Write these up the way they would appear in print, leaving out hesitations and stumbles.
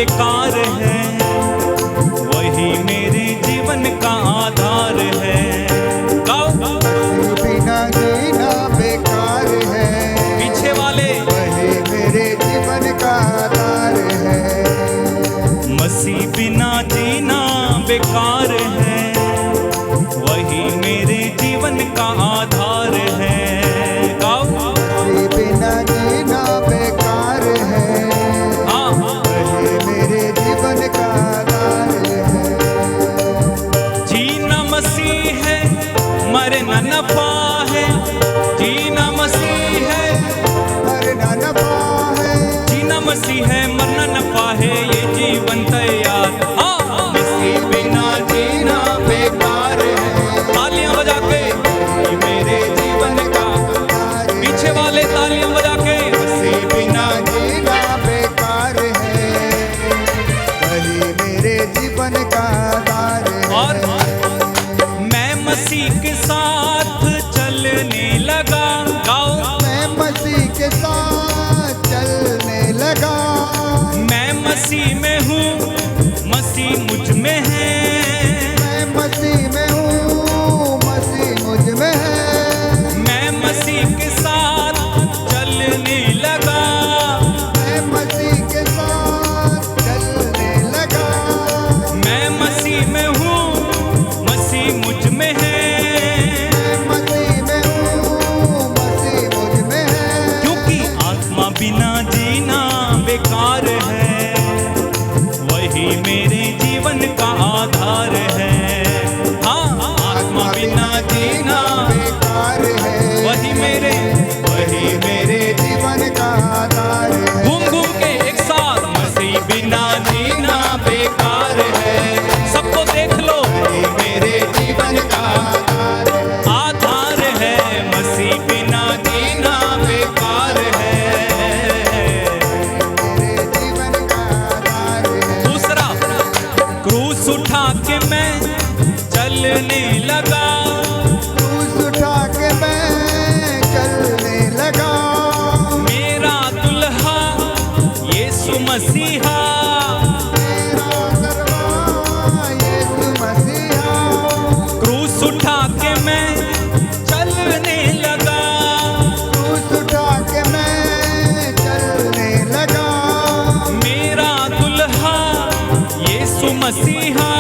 बेकार है, वही मेरे जीवन का आधार है। गाओ। बिना जीना बेकार है, पीछे वाले। वही मेरे जीवन का आधार है। मसीह बिना जीना बेकार है, वही मेरे जीवन का आधार है। गाओ। बिना जीना बेकार है, वही मेरे जीवन का आधार है। जीना मसीह है, मरना नफा है। जीना मसीह है, मरना नफा है। जीना मसीह है, मरना नफा है, ये जीवन तैयार। मसीह बिना जीना बेकार है। तालियां बजा के ये मेरे जीवन का। पीछे वाले तालियां बजा के। मसीह बिना जीना बेकार है, वही मेरे जीवन का आधार है। और मैं मसीह के साथ चलने लगा। गाओ। मैं मसीह के साथ चलने लगा। मैं मसीह में हूँ, मसीह मुझ में है। मैं मसीह में हूँ, मसीह मुझ में है। मैं मसीह के साथ चलने लगा। मैं मसीह के साथ चलने लगा। मैं मसीह में हूँ, मसीह मुझ में है। मैं मसीह में हूँ, मसीह मुझ में है। क्योंकि आत्मा बिना जीना बेकार है, वही मेरे जीवन का आधार है। हाँ, आत्मा बिना जीना बेकार है, वही मेरे जीवन का आधार है। घूम घूम के एक साथ। मसीह बिना जीना बेकार है। सबको देख लो। मेरे जीवन का आधार है, मसीह बिना जीना बेकार है। मेरे जीवन का आधार है। दूसरा, क्रूस उठा के मैं चलने लगा। क्रूस उठा के मैं चलने लगा। मेरा दुल्हा यीशु मसीहा। मेरा दरबार यीशु मसीहा। क्रूस उठा के मैं चलने लगा। क्रूस उठा के मैं चलने लगा। मेरा दुल्हा यीशु मसीहा।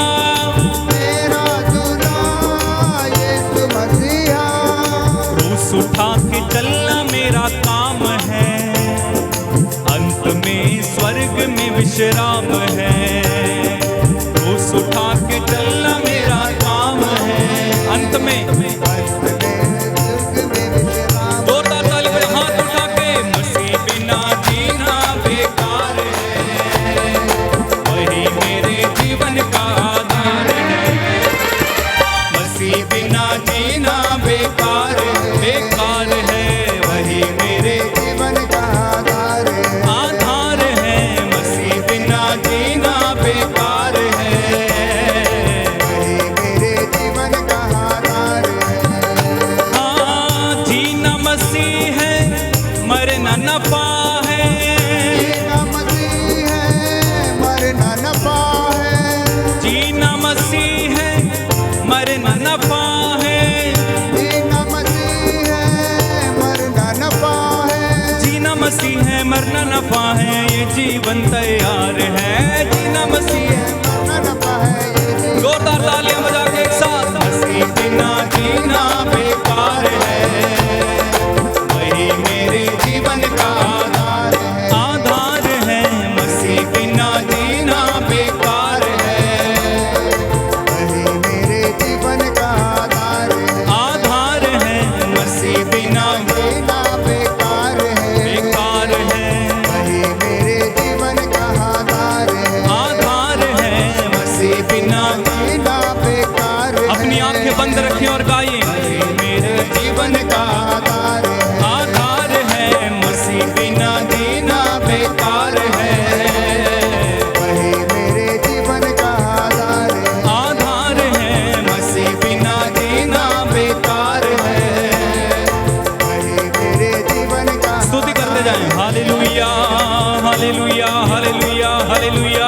मेरा दूल्हा यीशु मसीहा। क्रूस उठा के चलना मेरा काम है, अंत में स्वर्ग में विश्राम है। क्रूस उठा के चलना मेरा काम है, अंत में। जोरदार ताली बजा, हाथ उठा के। मसीह बिना जीना बेकार है, वही मेरे जीवन का आधार है। मसीह बिना जीना बेकार है, वही मेरे जीवन का आधार है। आधार है। मसीह बिना जीना बेकार है, वही मेरे जीवन का आधार है। हाँ, जीना मसीह है, मरना नफा है। जीना मसीह है, मरना नफा है। जीना मसीह है, मरना नफा है। जीना मसीह है, मरना नफा है। जीना मसीह है, मरना नफा है, ये जीवन तैयार है। जीना मसीह है। मरना नफा है, ये जीवन जोरदार तालियां बजा के एक साथ। मसीह बिना जीना बेकार है, वही मेरे जीवन का आधार है। आधार है। मसीह बिना जीना बेकार है, वही मेरे जीवन का आधार है। आधार है। मसीह बिना जीना बेकार है, बेकार है, वही मेरे जीवन का आधार है। आधार है। मसीह बिना जीना बेकार है, अपनी आंखें बंद रखें और गाइए। मेरे जीवन का आधार है। आधार है, मसीह बिना जीना बेकार है। वही मेरे जीवन का आधार है। आधार है, मसीह बिना जीना बेकार है। वही मेरे जीवन का स्तुति करते जाएं। हालेलुया, हालेलुया, हालेलुया, हालेलुया,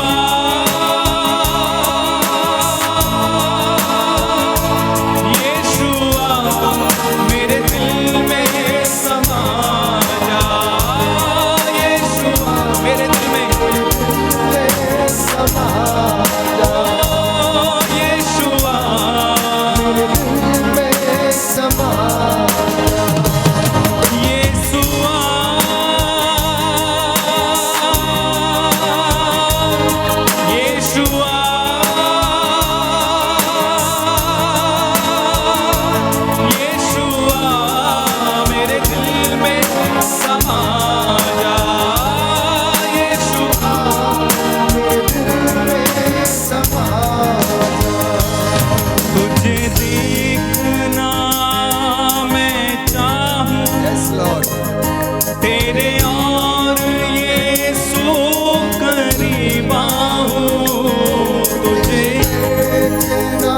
तेरे और यीशु करीब आऊं, तुझे देखना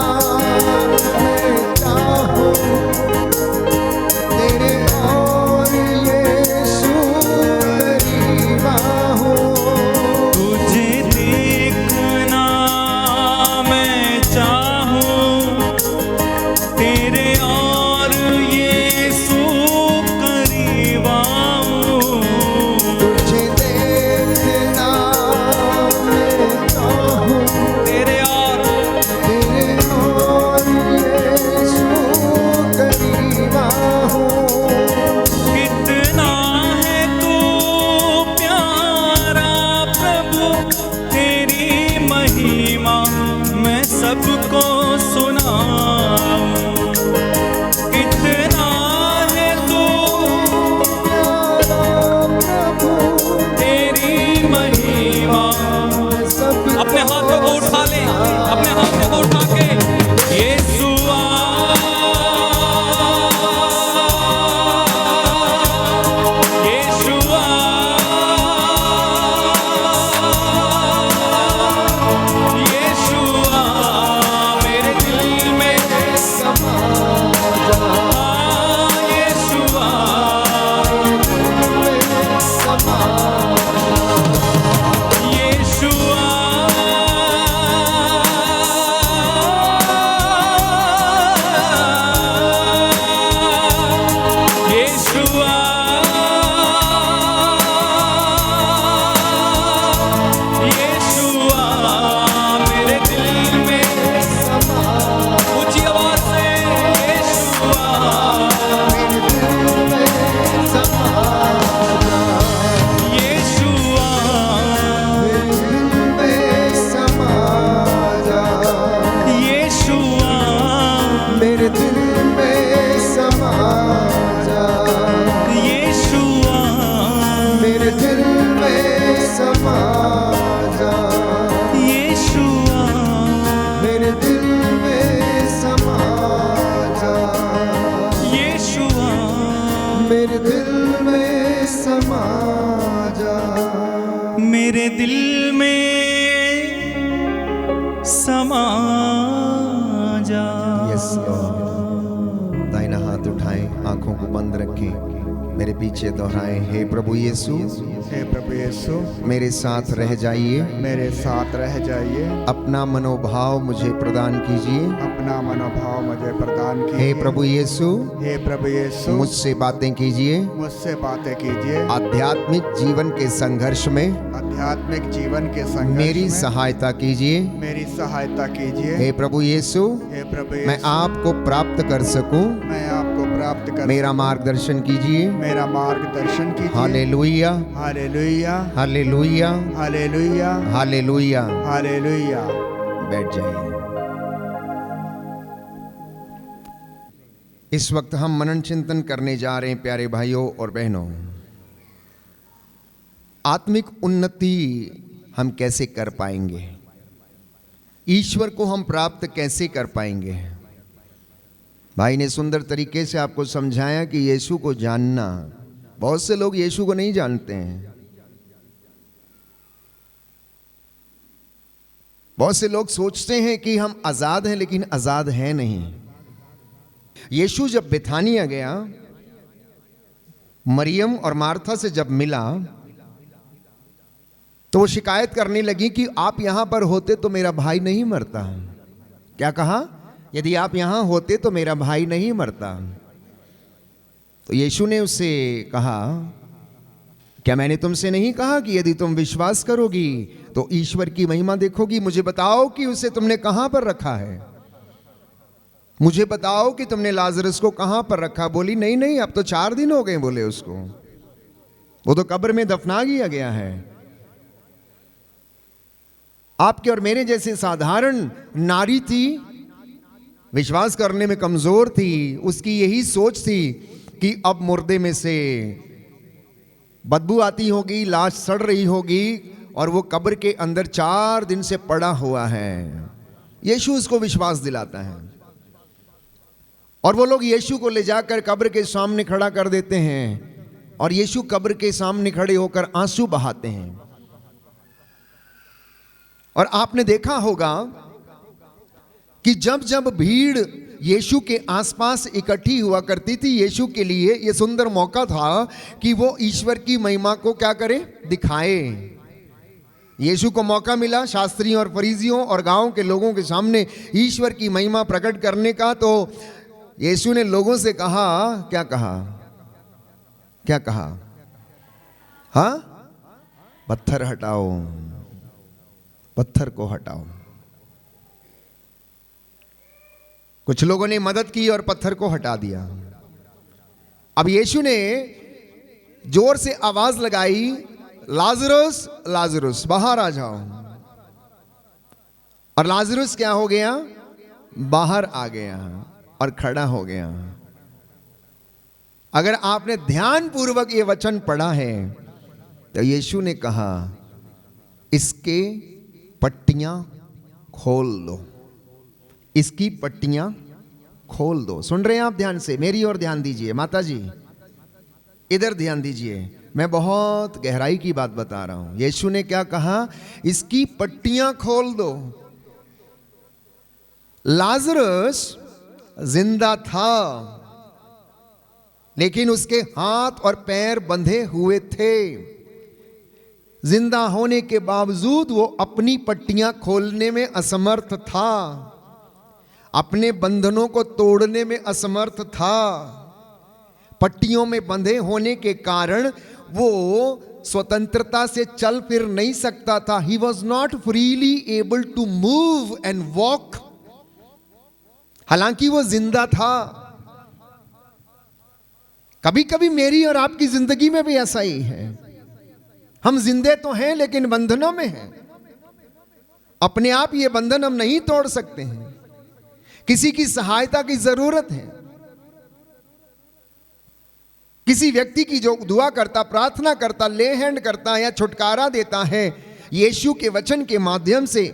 मैं चाहूं, तेरे और यीशु करीब आऊं, तुझे देखना मैं चाहूं, तेरे और यीशु करीब आऊं, तुझे देखना मैं चाहूं, तेरे और यीशु करीब आऊं। कितना है तू प्यारा प्रभु, तेरी महिमा मैं सबको सुनाऊं। कितना है तू तेरी महिमा। अपने हाथों को उठा ले, अपने हाथों को उठा के यीशु मेरे दिल में समा जा, यीशुआ समा यीशुआ यीशुआ यीशुआ मेरे दिल में समा, ऊंची आवाज से यीशुआ मेरे दिल में समा जा, यीशुआ मेरे दिल में समा जा, यीशुआ मेरे दिल में समा जा, यीशुआ मेरे दिल में समा जा, यीशुआ मेरे दिल में समा जा, यीशुआ मेरे दिल में समा जा, मेरे दिल में समा जा। Yes Lord. दाहिना हाथ उठाएं, आंखों को बंद रखें, मेरे पीछे दोहराएं, हे प्रभु यीशु, हे प्रभु यीशु, मेरे साथ रह जाइए, मेरे साथ रह जाइए, अपना मनोभाव मुझे प्रदान कीजिए। अपना मनोभाव मुझे प्रदान कीजिए। हे प्रभु यीशु, हे प्रभु यीशु, मुझसे बातें कीजिए, मुझसे बातें कीजिए। आध्यात्मिक जीवन के संघर्ष में आध्यात्मिक जीवन के संघर्ष मेरी में सहायता कीजिए। मेरी सहायता कीजिए। हे प्रभु यीशु, हे प्रभु मैं यीशु, आपको प्राप्त कर सकूं, मैं आपको प्राप्त कर मेरा मार्गदर्शन कीजिए। मेरा मार्गदर्शन कीजिए। Hallelujah, hallelujah, hallelujah, hallelujah, hallelujah. Hallelujah. बैठ जाइए। इस वक्त हम मनन चिंतन करने जा रहे हैं प्यारे भाइयों और बहनों। आत्मिक उन्नति हम कैसे कर पाएंगे, ईश्वर को हम प्राप्त कैसे कर पाएंगे। भाई ने सुंदर तरीके से आपको समझाया कि यीशु को जानना, बहुत से लोग यीशु को नहीं जानते हैं। बहुत से लोग सोचते हैं कि हम आजाद हैं, लेकिन आजाद हैं नहीं। यीशु जब बेथानिया गया, मरियम और मार्था से जब मिला, तो वो शिकायत करने लगी कि आप यहां पर होते तो मेरा भाई नहीं मरता। क्या कहा? यदि आप यहां होते तो मेरा भाई नहीं मरता। तो यीशु ने उससे कहा, क्या मैंने तुमसे नहीं कहा कि यदि तुम विश्वास करोगी तो ईश्वर की महिमा देखोगी? मुझे बताओ कि उसे तुमने कहां पर रखा है, मुझे बताओ कि तुमने लाजरस को कहां पर रखा। बोली नहीं नहीं, अब तो 4 दिन हो गए। बोले उसको, वो तो कब्र में दफना दिया गया है। आपके और मेरे जैसे साधारण नारी थी, विश्वास करने में कमजोर थी। उसकी यही सोच थी कि अब मुर्दे में से बदबू आती होगी, लाश सड़ रही होगी और वो कब्र के अंदर 4 दिन से पड़ा हुआ है। यीशु उसको विश्वास दिलाता है और वो लोग यीशु को ले जाकर कब्र के सामने खड़ा कर देते हैं। और यीशु कब्र के सामने खड़े होकर आंसू बहाते हैं। और आपने देखा होगा कि जब जब भीड़ यीशु के आसपास इकट्ठी हुआ करती थी, यीशु के लिए यह सुंदर मौका था कि वो ईश्वर की महिमा को क्या करे, दिखाए। यीशु को मौका मिला शास्त्रियों और फरीसियों और गांव के लोगों के सामने ईश्वर की महिमा प्रकट करने का। तो यीशु ने लोगों से कहा, क्या कहा, क्या कहा, हाँ, पत्थर हटाओ, पत्थर को हटाओ। कुछ लोगों ने मदद की और पत्थर को हटा दिया। अब यीशु ने जोर से आवाज लगाई, लाजरस, लाजरस बाहर आ जाओ। और लाजरस क्या हो गया, बाहर आ गया और खड़ा हो गया। अगर आपने ध्यान पूर्वक ये वचन पढ़ा है तो यीशु ने कहा, इसके पट्टियां खोल दो, इसकी पट्टियां खोल दो। सुन रहे हैं आप ध्यान से, मेरी ओर ध्यान दीजिए। माता जी इधर ध्यान दीजिए, मैं बहुत गहराई की बात बता रहा हूं। यीशु ने क्या कहा, इसकी पट्टियां खोल दो। लाजरस जिंदा था लेकिन उसके हाथ और पैर बंधे हुए थे। जिंदा होने के बावजूद वो अपनी पट्टियां खोलने में असमर्थ था, अपने बंधनों को तोड़ने में असमर्थ था। पट्टियों में बंधे होने के कारण वो स्वतंत्रता से चल फिर नहीं सकता था। He was not freely able to move and walk. हालांकि वो जिंदा था। कभी कभी मेरी और आपकी जिंदगी में भी ऐसा ही है। हम जिंदे तो हैं लेकिन बंधनों में हैं। अपने आप ये बंधन हम नहीं तोड़ सकते हैं, किसी की सहायता की जरूरत है। किसी व्यक्ति की जो दुआ करता, प्रार्थना करता, ले हैंड करता या छुटकारा देता है यीशु के वचन के माध्यम से,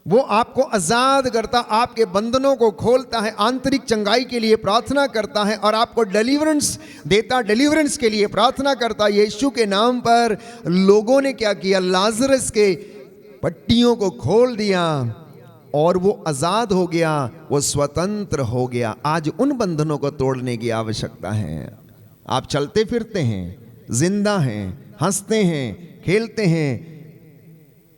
वो आपको आजाद करता, आपके बंधनों को खोलता है, आंतरिक चंगाई के लिए प्रार्थना करता है और आपको डिलीवरेंस देता, डिलीवरेंस के लिए प्रार्थना करता। यीशु के नाम पर लोगों ने क्या किया, लाजरस के पट्टियों को खोल दिया और वो आजाद हो गया, वो स्वतंत्र हो गया। आज उन बंधनों को तोड़ने की आवश्यकता है। आप चलते फिरते हैं, जिंदा हैं, हंसते हैं, खेलते हैं,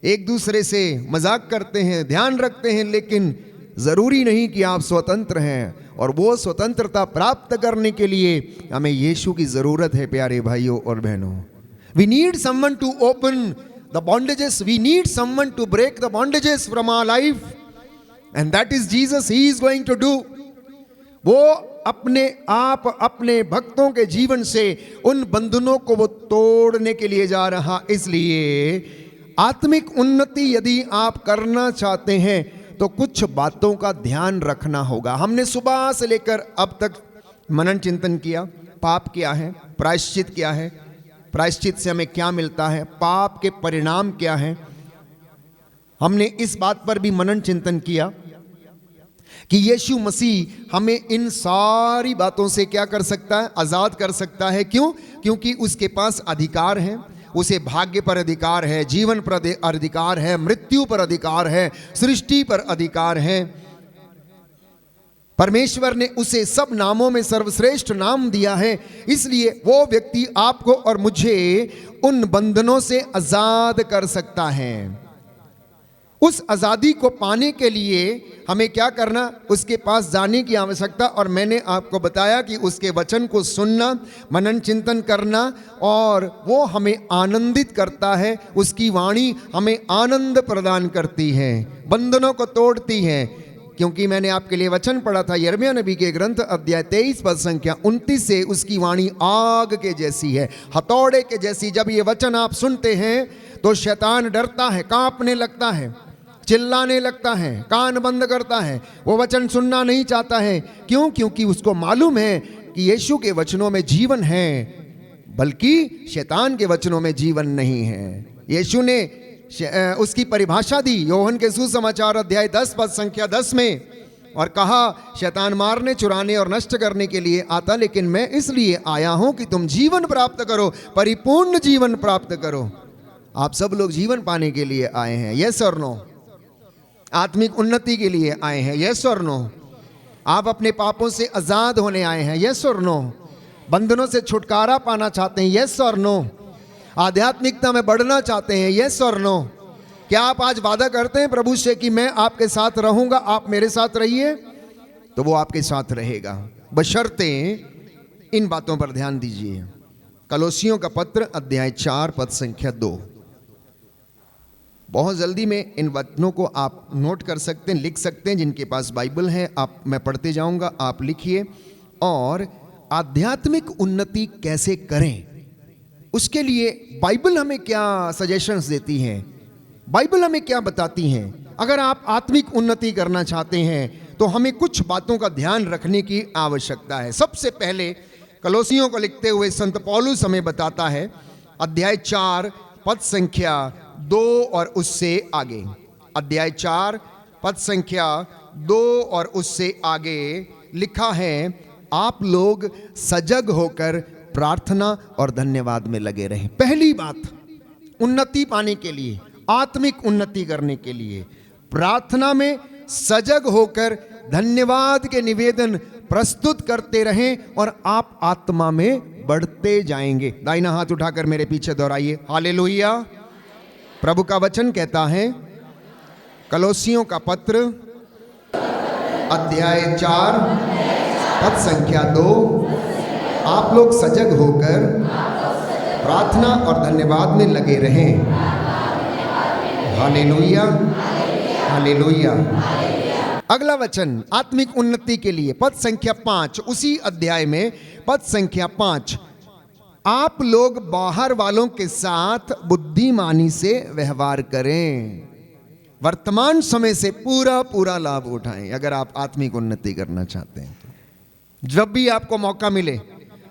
एक दूसरे से मजाक करते हैं, ध्यान रखते हैं, लेकिन जरूरी नहीं कि आप स्वतंत्र हैं। और वो स्वतंत्रता प्राप्त करने के लिए हमें यीशु की जरूरत है। प्यारे भाइयों और बहनों, we need someone to open the bondages, we need someone to break the bondages from our life, and that is Jesus. He is going to do. वो अपने आप अपने भक्तों के जीवन से उन बंधनों को वो तोड़ने के लिए जा रहा। इसलिए आत्मिक उन्नति यदि आप करना चाहते हैं तो कुछ बातों का ध्यान रखना होगा। हमने सुबह से लेकर अब तक मनन चिंतन किया, पाप क्या है, प्रायश्चित क्या है, प्रायश्चित से हमें क्या मिलता है, पाप के परिणाम क्या है। हमने इस बात पर भी मनन चिंतन किया कि यीशु मसीह हमें इन सारी बातों से क्या कर सकता है, आजाद कर सकता है। क्यों? क्योंकि उसके पास अधिकार है। उसे भाग्य पर अधिकार है, जीवन पर अधिकार है, मृत्यु पर अधिकार है, सृष्टि पर अधिकार है। परमेश्वर ने उसे सब नामों में सर्वश्रेष्ठ नाम दिया है। इसलिए वो व्यक्ति आपको और मुझे उन बंधनों से आजाद कर सकता है। उस आजादी को पाने के लिए हमें क्या करना, उसके पास जाने की आवश्यकता। और मैंने आपको बताया कि उसके वचन को सुनना, मनन चिंतन करना, और वो हमें आनंदित करता है। उसकी वाणी हमें आनंद प्रदान करती है, बंधनों को तोड़ती है। क्योंकि मैंने आपके लिए वचन पढ़ा था यिर्मयाह नबी के ग्रंथ अध्याय 23 पद संख्या 29 से, उसकी वाणी आग के जैसी है, हथौड़े के जैसी। जब ये वचन आप सुनते हैं तो शैतान डरता है, कांपने लगता है, चिल्लाने लगता है, कान बंद करता है, वो वचन सुनना नहीं चाहता है। क्यों? क्योंकि उसको मालूम है कि यीशु के वचनों में जीवन है, बल्कि शैतान के वचनों में जीवन नहीं है। यीशु ने उसकी परिभाषा दी योहन के सुसमाचार अध्याय 10 पद संख्या 10 में। और कहा शैतान मारने, चुराने और नष्ट करने के लिए आता, लेकिन मैं इसलिए आया हूं कि तुम जीवन प्राप्त करो, परिपूर्ण जीवन प्राप्त करो। आप सब लोग जीवन पाने के लिए आए हैं, यस और नो? आत्मिक उन्नति के लिए आए हैं, यस और नो? आप अपने पापों से आजाद होने आए हैं, यस और नो? बंधनों से छुटकारा पाना चाहते हैं, यस और नो? आध्यात्मिकता में बढ़ना चाहते हैं, यस और नो? क्या आप आज वादा करते हैं प्रभु से कि मैं आपके साथ रहूंगा, आप मेरे साथ रहिए? तो वो आपके साथ रहेगा, बशर्ते इन बातों पर ध्यान दीजिए। कलोसियों का पत्र अध्याय 4 पद संख्या 2। बहुत जल्दी में इन वचनों को आप नोट कर सकते हैं, लिख सकते हैं। जिनके पास बाइबल है, आप, मैं पढ़ते जाऊंगा, आप लिखिए। और आध्यात्मिक उन्नति कैसे करें, उसके लिए बाइबल हमें क्या सजेशंस देती है, बाइबल हमें क्या बताती हैं। अगर आप आत्मिक उन्नति करना चाहते हैं तो हमें कुछ बातों का ध्यान रखने की आवश्यकता है। सबसे पहले कलोसियों को लिखते हुए संत पौलुस हमें बताता है, अध्याय 4 पद संख्या 2 और उससे आगे। अध्याय 4 पद संख्या 2 और उससे आगे लिखा है, आप लोग सजग होकर प्रार्थना और धन्यवाद में लगे रहें। पहली बात, उन्नति पाने के लिए, आत्मिक उन्नति करने के लिए प्रार्थना में सजग होकर धन्यवाद के निवेदन प्रस्तुत करते रहें और आप आत्मा में बढ़ते जाएंगे। दाहिना हाथ उठाकर मेरे पीछे दोहराइए, हालेलुया। प्रभु का वचन कहता है, कलोसियों का पत्र अध्याय 4 पद संख्या 2, आप लोग सजग होकर प्रार्थना और धन्यवाद में लगे रहें। Hallelujah, hallelujah. अगला वचन आत्मिक उन्नति के लिए पद संख्या 5, उसी अध्याय में पद संख्या 5, आप लोग बाहर वालों के साथ बुद्धिमानी से व्यवहार करें। वर्तमान समय से पूरा पूरा लाभ उठाएं अगर आप आत्मिक उन्नति करना चाहते हैं तो। जब भी आपको मौका मिले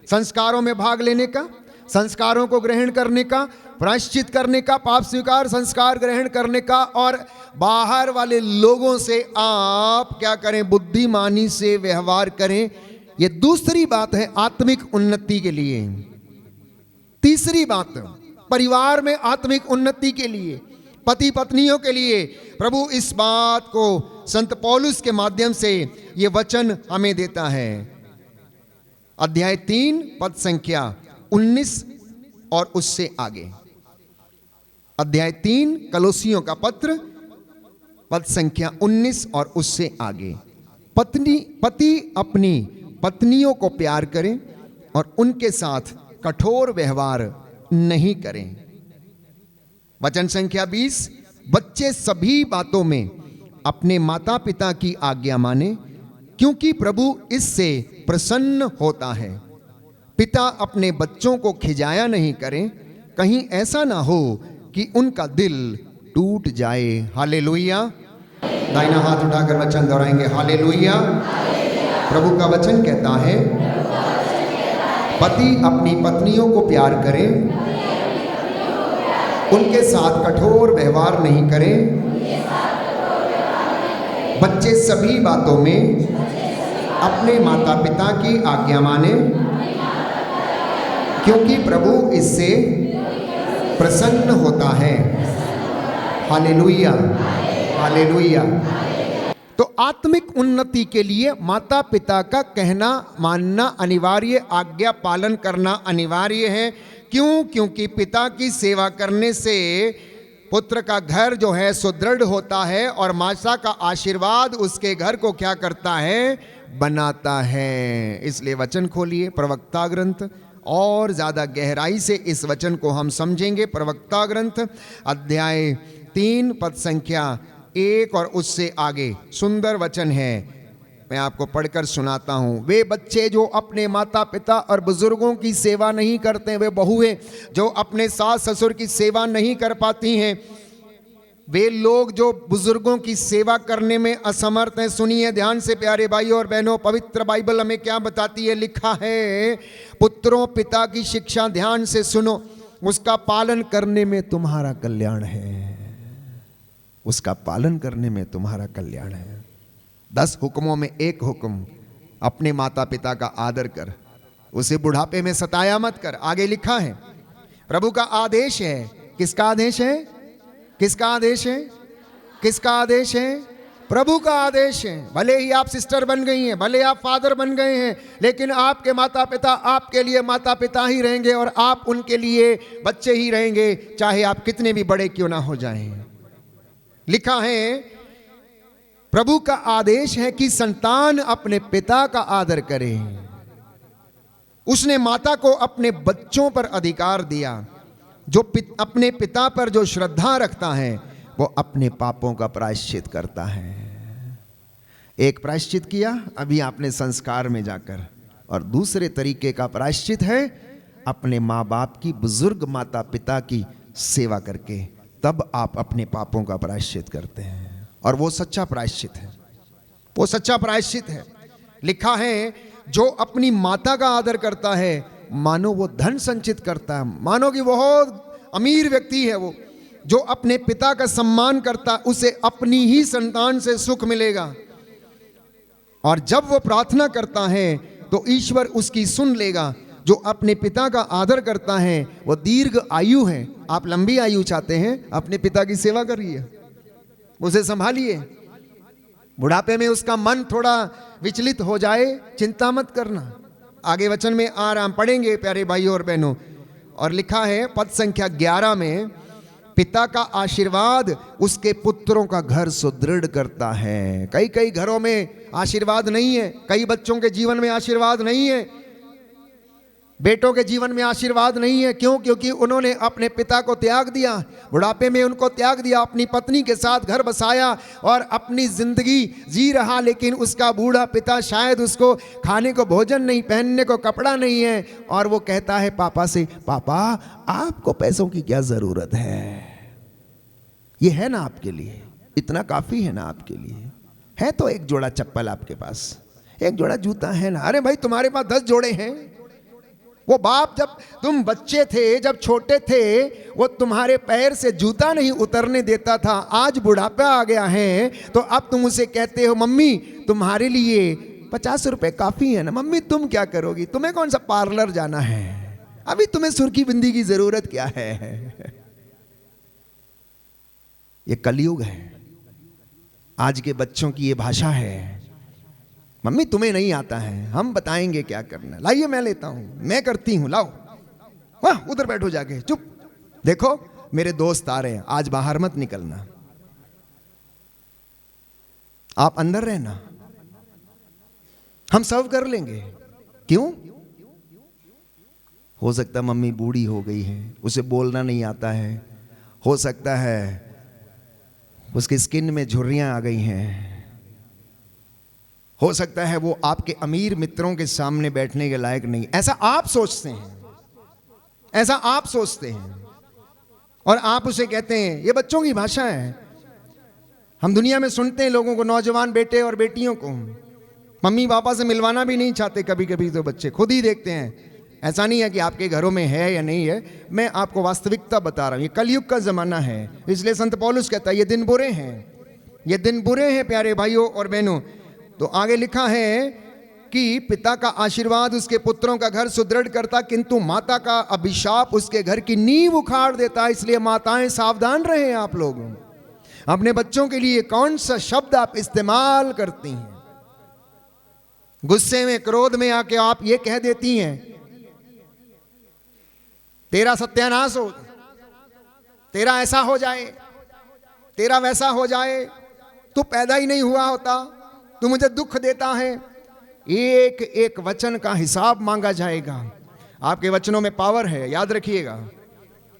संस्कारों में भाग लेने का, संस्कारों को ग्रहण करने का, प्रायश्चित करने का, पाप स्वीकार संस्कार ग्रहण करने का, और बाहर वाले लोगों से आप क्या करें, बुद्धिमानी से व्यवहार करें। यह दूसरी बात है आत्मिक उन्नति के लिए। तीसरी बात, परिवार में आत्मिक उन्नति के लिए, पति पत्नियों के लिए प्रभु इस बात को संत पौलुस के माध्यम से यह वचन हमें देता है। अध्याय 3 पद संख्या 19 और उससे आगे। अध्याय 3 कलोसियों का पत्र पद संख्या 19 और उससे आगे। पति अपनी पत्नियों को प्यार करें और उनके साथ कठोर व्यवहार नहीं करें। वचन संख्या 20, बच्चे सभी बातों में अपने माता पिता की आज्ञा माने, क्योंकि प्रभु इससे प्रसन्न होता है। पिता अपने बच्चों को खिजाया नहीं करें, कहीं ऐसा ना हो कि उनका दिल टूट जाए। हालेलुया। दाहिना हाथ उठाकर वचन दोहराएंगे, हालेलुया। प्रभु का वचन कहता है, पति अपनी पत्नियों को प्यार करें, उनके साथ कठोर व्यवहार नहीं करें, बच्चे सभी बातों में अपने माता पिता की आज्ञा माने, क्योंकि प्रभु इससे प्रसन्न होता है। Hallelujah, hallelujah. तो आत्मिक उन्नति के लिए माता पिता का कहना मानना अनिवार्य, आज्ञा पालन करना अनिवार्य है। क्यों? क्योंकि पिता की सेवा करने से पुत्र का घर जो है सुदृढ़ होता है और माता का आशीर्वाद उसके घर को क्या करता है, बनाता है। इसलिए वचन खोलिए, प्रवक्ता ग्रंथ, और ज़्यादा गहराई से इस वचन को हम समझेंगे। प्रवक्ता ग्रंथ अध्याय 3 पद संख्या 1 और उससे आगे सुंदर वचन है, मैं आपको पढ़कर सुनाता हूँ। वे बच्चे जो अपने माता पिता और बुजुर्गों की सेवा नहीं करते, वे बहुएं जो अपने सास ससुर की सेवा नहीं कर पाती हैं, वे लोग जो बुजुर्गों की सेवा करने में असमर्थ हैं। सुनिए ध्यान से प्यारे भाई और बहनों, पवित्र बाइबल हमें क्या बताती है, लिखा है, पुत्रों पिता की शिक्षा ध्यान से सुनो, उसका पालन करने में तुम्हारा कल्याण है। उसका पालन करने में तुम्हारा कल्याण है। 10 हुक्मों में एक हुक्म, अपने माता पिता का आदर कर, उसे बुढ़ापे में सताया मत कर। आगे लिखा है प्रभु का आदेश है। किसका आदेश है? किसका आदेश है? किसका आदेश है? प्रभु का आदेश है। भले ही आप सिस्टर बन गई हैं, भले आप फादर बन गए हैं, लेकिन आपके माता पिता आपके लिए माता पिता ही रहेंगे और आप उनके लिए बच्चे ही रहेंगे, चाहे आप कितने भी बड़े क्यों ना हो जाएं। लिखा है प्रभु का आदेश है कि संतान अपने पिता का आदर करे। उसने माता को अपने बच्चों पर अधिकार दिया। जो अपने पिता पर जो श्रद्धा रखता है वो अपने पापों का प्रायश्चित करता है। एक प्रायश्चित किया अभी आपने संस्कार में जाकर, और दूसरे तरीके का प्रायश्चित है अपने माँ बाप की, बुजुर्ग माता पिता की सेवा करके, तब आप अपने पापों का प्रायश्चित करते हैं। और वो सच्चा प्रायश्चित है, वो सच्चा प्रायश्चित है। लिखा है जो अपनी माता का आदर करता है मानो वो धन संचित करता है, मानो कि बहुत अमीर व्यक्ति है वो। जो अपने पिता का सम्मान करता उसे अपनी ही संतान से सुख मिलेगा, और जब वो प्रार्थना करता है तो ईश्वर उसकी सुन लेगा। जो अपने पिता का आदर करता है वो दीर्घ आयु है। आप लंबी आयु चाहते हैं, अपने पिता की सेवा करिए, उसे संभालिए। बुढ़ापे में उसका मन थोड़ा विचलित हो जाए, चिंता मत करना। आगे वचन में आराम पढ़ेंगे प्यारे भाइयों और बहनों। और लिखा है पद संख्या 11 में, पिता का आशीर्वाद उसके पुत्रों का घर सुदृढ़ करता है। कई कई घरों में आशीर्वाद नहीं है, कई बच्चों के जीवन में आशीर्वाद नहीं है, बेटों के जीवन में आशीर्वाद नहीं है। क्यों? क्योंकि उन्होंने अपने पिता को त्याग दिया, बुढ़ापे में उनको त्याग दिया, अपनी पत्नी के साथ घर बसाया और अपनी जिंदगी जी रहा, लेकिन उसका बूढ़ा पिता शायद उसको खाने को भोजन नहीं, पहनने को कपड़ा नहीं है, और वो कहता है पापा से, पापा आपको पैसों की क्या जरूरत है? ये है ना आपके लिए, इतना काफी है ना आपके लिए? है तो एक जोड़ा चप्पल आपके पास, एक जोड़ा जूता है ना? अरे भाई तुम्हारे पास 10 जोड़े हैं। वो बाप जब तुम बच्चे थे, जब छोटे थे, वो तुम्हारे पैर से जूता नहीं उतरने देता था। आज बुढ़ापा आ गया है तो अब तुम उसे कहते हो मम्मी तुम्हारे लिए 50 रुपए काफी है ना? मम्मी तुम क्या करोगी, तुम्हें कौन सा पार्लर जाना है, अभी तुम्हें सुर्खी बिंदी की जरूरत क्या है? ये कलयुग है, आज के बच्चों की ये भाषा है। मम्मी तुम्हें नहीं आता है, हम बताएंगे क्या करना, लाइए मैं लेता हूं, मैं करती हूं, लाओ वाह उधर बैठो जाके, चुप। देखो मेरे दोस्त आ रहे हैं, आज बाहर मत निकलना, आप अंदर रहना, हम सर्व कर लेंगे। क्यों? हो सकता है मम्मी बूढ़ी हो गई है, उसे बोलना नहीं आता है, हो सकता है उसकी स्किन में झुर्रियां आ गई हैं, हो सकता है वो आपके अमीर मित्रों के सामने बैठने के लायक नहीं। ऐसा आप सोचते हैं, ऐसा आप सोचते हैं, और आप उसे कहते हैं। ये बच्चों की भाषा है। हम दुनिया में सुनते हैं लोगों को, नौजवान बेटे और बेटियों को मम्मी पापा से मिलवाना भी नहीं चाहते। कभी कभी तो बच्चे खुद ही देखते हैं। ऐसा नहीं है कि आपके घरों में है या नहीं है, मैं आपको वास्तविकता बता रहा हूं। ये कलयुग का जमाना है, इसलिए संत पौलुस कहता है ये दिन बुरे हैं, ये दिन बुरे हैं प्यारे भाइयों और बहनों। तो आगे लिखा है कि पिता का आशीर्वाद उसके पुत्रों का घर सुदृढ़ करता, किंतु माता का अभिशाप उसके घर की नींव उखाड़ देता। इसलिए माताएं सावधान रहे। आप लोग अपने बच्चों के लिए कौन सा शब्द आप इस्तेमाल करती हैं? गुस्से में, क्रोध में आके आप ये कह देती हैं तेरा सत्यानाश हो, तेरा ऐसा हो जाए, तेरा वैसा हो जाए, तू पैदा ही नहीं हुआ होता, तू मुझे दुख देता है। एक एक वचन का हिसाब मांगा जाएगा। आपके वचनों में पावर है, याद रखिएगा।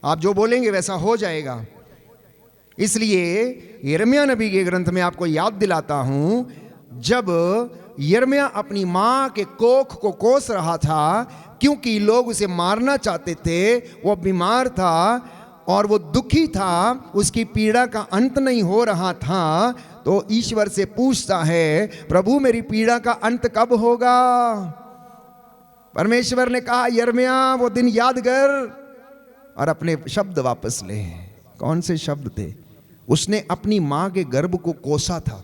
आप जो बोलेंगे वैसा हो जाएगा। इसलिए यिर्मयाह नबी के ग्रंथ में आपको याद दिलाता हूं, जब यिर्मयाह अपनी मां के कोख को कोस रहा था, क्योंकि लोग उसे मारना चाहते थे, वो बीमार था और वो दुखी था, उसकी पीड़ा का अंत नहीं हो रहा था, तो ईश्वर से पूछता है प्रभु मेरी पीड़ा का अंत कब होगा? परमेश्वर ने कहा यिर्मयाह वो दिन याद कर और अपने शब्द वापस ले। कौन से शब्द थे? उसने अपनी मां के गर्भ को कोसा था,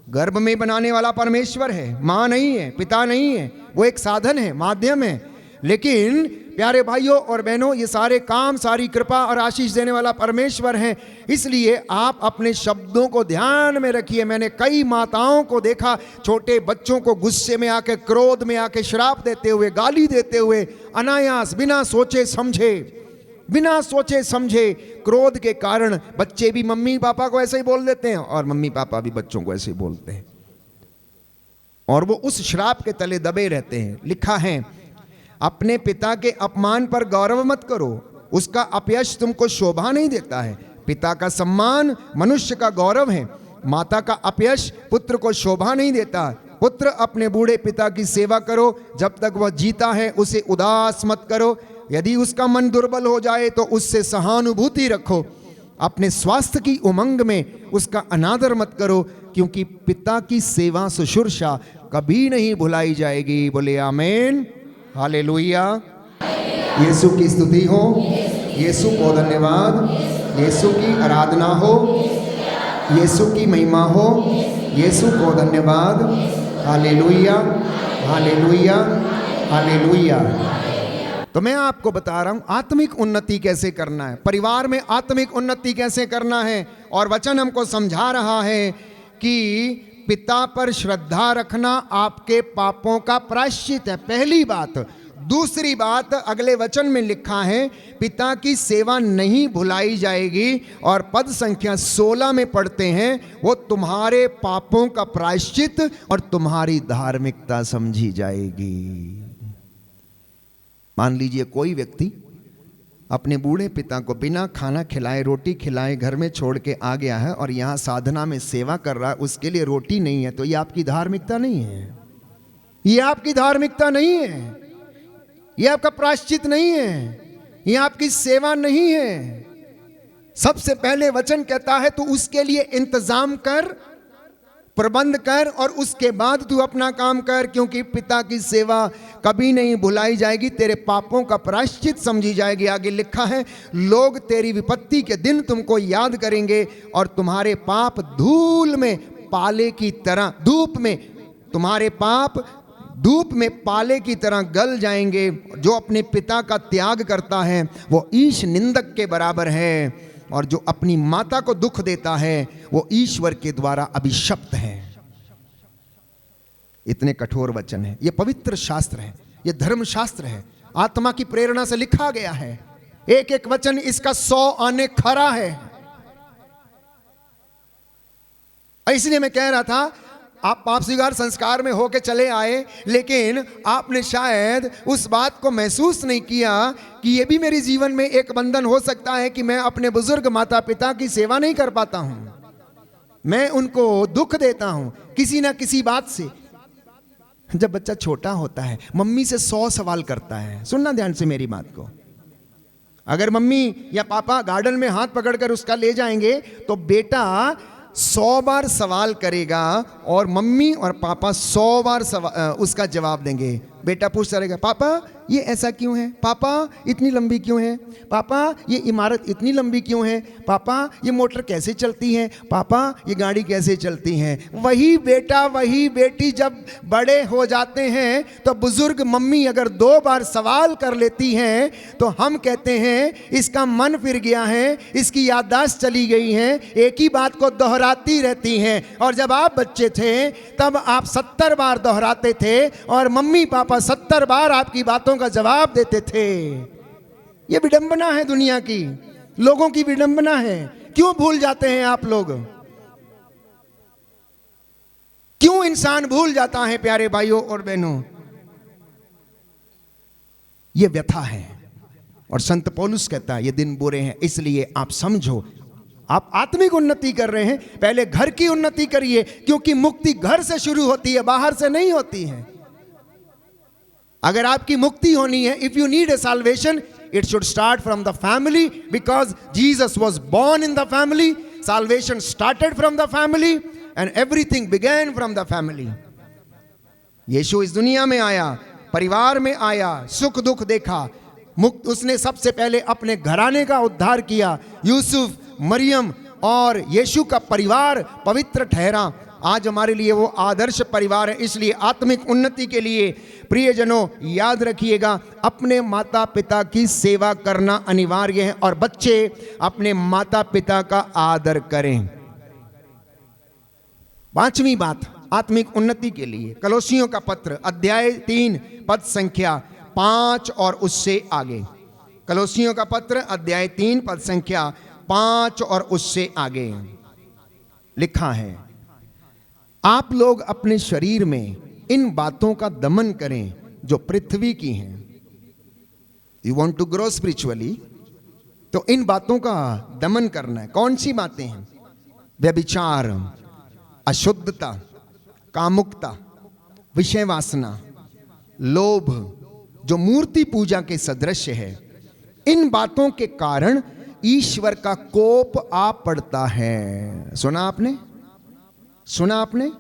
गर्भ में बनाने वाला परमेश्वर है, माँ नहीं है, पिता नहीं है, वो एक साधन है, माध्यम है। लेकिन प्यारे भाइयों और बहनों, ये सारे काम, सारी कृपा और आशीष देने वाला परमेश्वर है। इसलिए आप अपने शब्दों को ध्यान में रखिए। मैंने कई माताओं को देखा छोटे बच्चों को गुस्से में आके, क्रोध में आके श्राप देते हुए, गाली देते हुए, अनायास, बिना सोचे समझे क्रोध के कारण बच्चे भी मम्मी पापा को ऐसे ही बोल देते हैं और मम्मी पापा भी बच्चों को ऐसे ही बोलते हैं और वो उस श्राप के तले दबे रहते हैं। लिखा है, अपने पिता के अपमान पर गौरव मत करो, उसका अपयश तुमको शोभा नहीं देता है। पिता का सम्मान मनुष्य का गौरव है, माता का अपयश पुत्र को शोभा नहीं देता। पुत्र, अपने बूढ़े पिता की सेवा करो, जब तक वह जीता है उसे उदास मत करो। यदि उसका मन दुर्बल हो जाए तो उससे सहानुभूति रखो। अपने स्वास्थ्य की उमंग में उसका अनादर मत करो, क्योंकि पिता की सेवा शुश्रूषा कभी नहीं भुलाई जाएगी। बोले आमीन, हालेलुया। यीशु की स्तुति हो, यीशु को धन्यवाद, यीशु की आराधना हो, यीशु की महिमा हो, यीशु को धन्यवाद। Hallelujah, hallelujah, hallelujah. तो मैं आपको बता रहा हूं आत्मिक उन्नति कैसे करना है, परिवार में आत्मिक उन्नति कैसे करना है। और वचन हमको समझा रहा है कि पिता पर श्रद्धा रखना आपके पापों का प्रायश्चित है, पहली बात। दूसरी बात, अगले वचन में लिखा है, पिता की सेवा नहीं भुलाई जाएगी। और पद संख्या 16 में पढ़ते हैं, वो तुम्हारे पापों का प्रायश्चित और तुम्हारी धार्मिकता समझी जाएगी। मान लीजिए कोई व्यक्ति अपने बूढ़े पिता को बिना खाना खिलाए, रोटी खिलाए घर में छोड़ के आ गया है और यहाँ साधना में सेवा कर रहा है, उसके लिए रोटी नहीं है, तो ये आपकी धार्मिकता नहीं है, ये आपकी धार्मिकता नहीं है, ये आपका प्रायश्चित नहीं है, ये आपकी सेवा नहीं है। सबसे पहले वचन कहता है तू उसके लिए इंतजाम कर, प्रबंध कर और उसके बाद तू अपना काम कर, क्योंकि पिता की सेवा कभी नहीं भुलाई जाएगी, तेरे पापों का प्रायश्चित समझी जाएगी। आगे लिखा है, लोग तेरी विपत्ति के दिन तुमको याद करेंगे और तुम्हारे पाप धूल में पाले की तरह, धूप में, तुम्हारे पाप धूप में पाले की तरह गल जाएंगे। जो अपने पिता का त्याग करता है वो ईश निंदक के बराबर है, और जो अपनी माता को दुख देता है वो ईश्वर के द्वारा अभिशप्त है। इतने कठोर वचन है, ये पवित्र शास्त्र है, ये धर्म शास्त्र है, आत्मा की प्रेरणा से लिखा गया है। एक एक वचन इसका 100 आने खरा है। इसलिए मैं कह रहा था, आप पाप स्वीकार संस्कार में होके चले आए, लेकिन आपने शायद उस बात को महसूस नहीं किया कि ये भी मेरे जीवन में एक बंधन हो सकता है कि मैं अपने बुजुर्ग माता पिता की सेवा नहीं कर पाता हूं, मैं उनको दुख देता हूं किसी ना किसी बात से। जब बच्चा छोटा होता है मम्मी से 100 सवाल करता है, सुनना ध्यान से मेरी बात को। अगर मम्मी या पापा गार्डन में हाथ पकड़कर उसका ले जाएंगे तो बेटा 100 बार सवाल करेगा और मम्मी और पापा 100 बार उसका जवाब देंगे। बेटा पूछता रहेगा, पापा ये ऐसा क्यों है, पापा इतनी लंबी क्यों है, पापा ये इमारत इतनी लंबी क्यों है, पापा ये मोटर कैसे चलती है, पापा ये गाड़ी कैसे चलती है। वही बेटा वही बेटी जब बड़े हो जाते हैं तो बुजुर्ग मम्मी अगर 2 बार सवाल कर लेती हैं तो हम कहते हैं इसका मन फिर गया है, इसकी याददाश्त चली गई है, एक ही बात को दोहराती रहती हैं। और जब आप बच्चे थे तब आप 70 बार दोहराते थे और मम्मी पापा 70 बार आपकी बातों का जवाब देते थे। यह विडंबना है, दुनिया की लोगों की विडंबना है। क्यों भूल जाते हैं आप लोग, क्यों इंसान भूल जाता है प्यारे भाइयों और बहनों? यह व्यथा है। और संत पौलुस कहता है ये दिन बुरे हैं, इसलिए आप समझो, आप आत्मिक उन्नति कर रहे हैं, पहले घर की उन्नति करिए, क्योंकि मुक्ति घर से शुरू होती है, बाहर से नहीं होती है। अगर आपकी मुक्ति होनी है, if you need a salvation, it should start from the family, because Jesus was born in the family, salvation started from the family and everything began from the family. यीशु इस दुनिया में आया, परिवार में आया, सुख दुख देखा, मुक्त, उसने सबसे पहले अपने घराने का उद्धार किया। यूसुफ, मरियम और यीशु का परिवार पवित्र ठहरा। आज हमारे लिए वो आदर्श परिवार है। इसलिए आत्मिक उन्नति के लिए प्रियजनों याद रखिएगा, अपने माता पिता की सेवा करना अनिवार्य है और बच्चे अपने माता पिता का आदर करें। पांचवी बात आत्मिक उन्नति के लिए कलोसियों का पत्र अध्याय 3 पद संख्या 5 और उससे आगे। कलोसियों का पत्र अध्याय 3 पद संख्या 5 और उससे आगे लिखा है, आप लोग अपने शरीर में इन बातों का दमन करें जो पृथ्वी की हैं। You want to grow spiritually, तो इन बातों का दमन करना है। कौन सी बातें हैं? व्यभिचार, अशुद्धता, कामुकता, विषय वासना, लोभ, जो मूर्ति पूजा के सदृश है। इन बातों के कारण ईश्वर का कोप आ पड़ता है। सुना आपने? सुना आपने?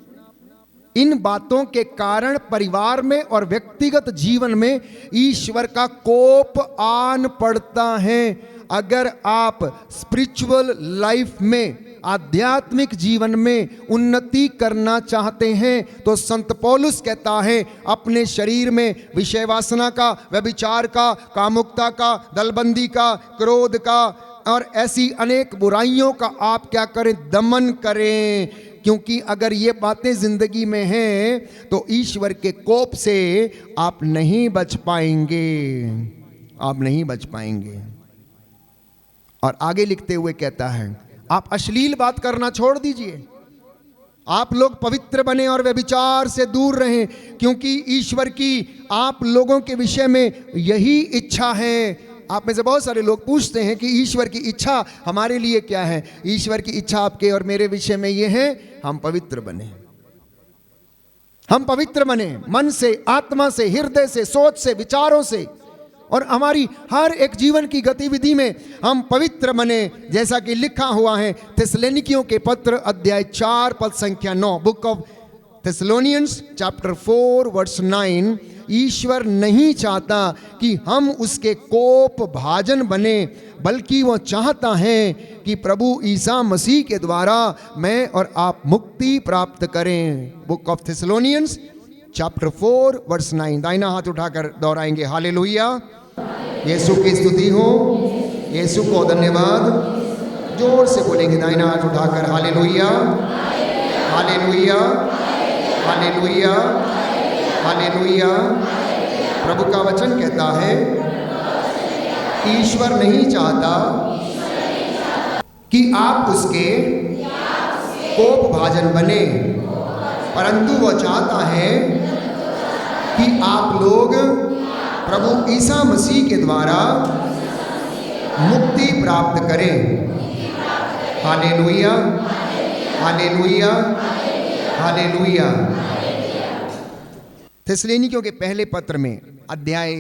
इन बातों के कारण परिवार में और व्यक्तिगत जीवन में ईश्वर का कोप आन पड़ता है। अगर आप स्पिरिचुअल लाइफ में, आध्यात्मिक जीवन में उन्नति करना चाहते हैं तो संत पौलुस कहता है अपने शरीर में विषय वासना का, व्यभिचार का, कामुकता का, दलबंदी का, क्रोध का और ऐसी अनेक बुराइयों का आप क्या करें? दमन करें। क्योंकि अगर ये बातें जिंदगी में हैं तो ईश्वर के कोप से आप नहीं बच पाएंगे, आप नहीं बच पाएंगे। और आगे लिखते हुए कहता है आप अश्लील बात करना छोड़ दीजिए, आप लोग पवित्र बने और व्यभिचार से दूर रहें, क्योंकि ईश्वर की आप लोगों के विषय में यही इच्छा है। आप में से बहुत सारे लोग पूछते हैं कि ईश्वर की इच्छा हमारे लिए क्या है? ईश्वर की इच्छा आपके और मेरे विषय में ये है, हम पवित्र बने, हम पवित्र बने मन से, आत्मा से, हृदय से, सोच से, विचारों से, और हमारी हर एक जीवन की गतिविधि में हम पवित्र बने, जैसा कि लिखा हुआ है थिस्सलुनीकियों के पत्र अध्याय 4 पद संख्या 9, book of Thessalonians chapter 4 verse 9। ईश्वर नहीं चाहता कि हम उसके कोप भाजन बने, बल्कि वो चाहता है कि प्रभु ईसा मसीह के द्वारा मैं और आप मुक्ति प्राप्त करें। Book of Thessalonians chapter 4 verse 9। दाहिना हाथ उठाकर दोहराएंगे हालेलुया। यीशु की स्तुति हो, यीशु को धन्यवाद। जोर से बोलेंगे दाहिना हाथ उठाकर हालेलुया, हालेलुया, हालेलुया, हालेलुया। प्रभु का वचन कहता है ईश्वर नहीं चाहता कि आप उसके कोप भाजन बने, परंतु वो चाहता है कि आप लोग प्रभु ईसा मसीह के द्वारा मुक्ति प्राप्त करें। Hallelujah, hallelujah, hallelujah. थिस्सलुनीकियों के पहले पत्र में अध्याय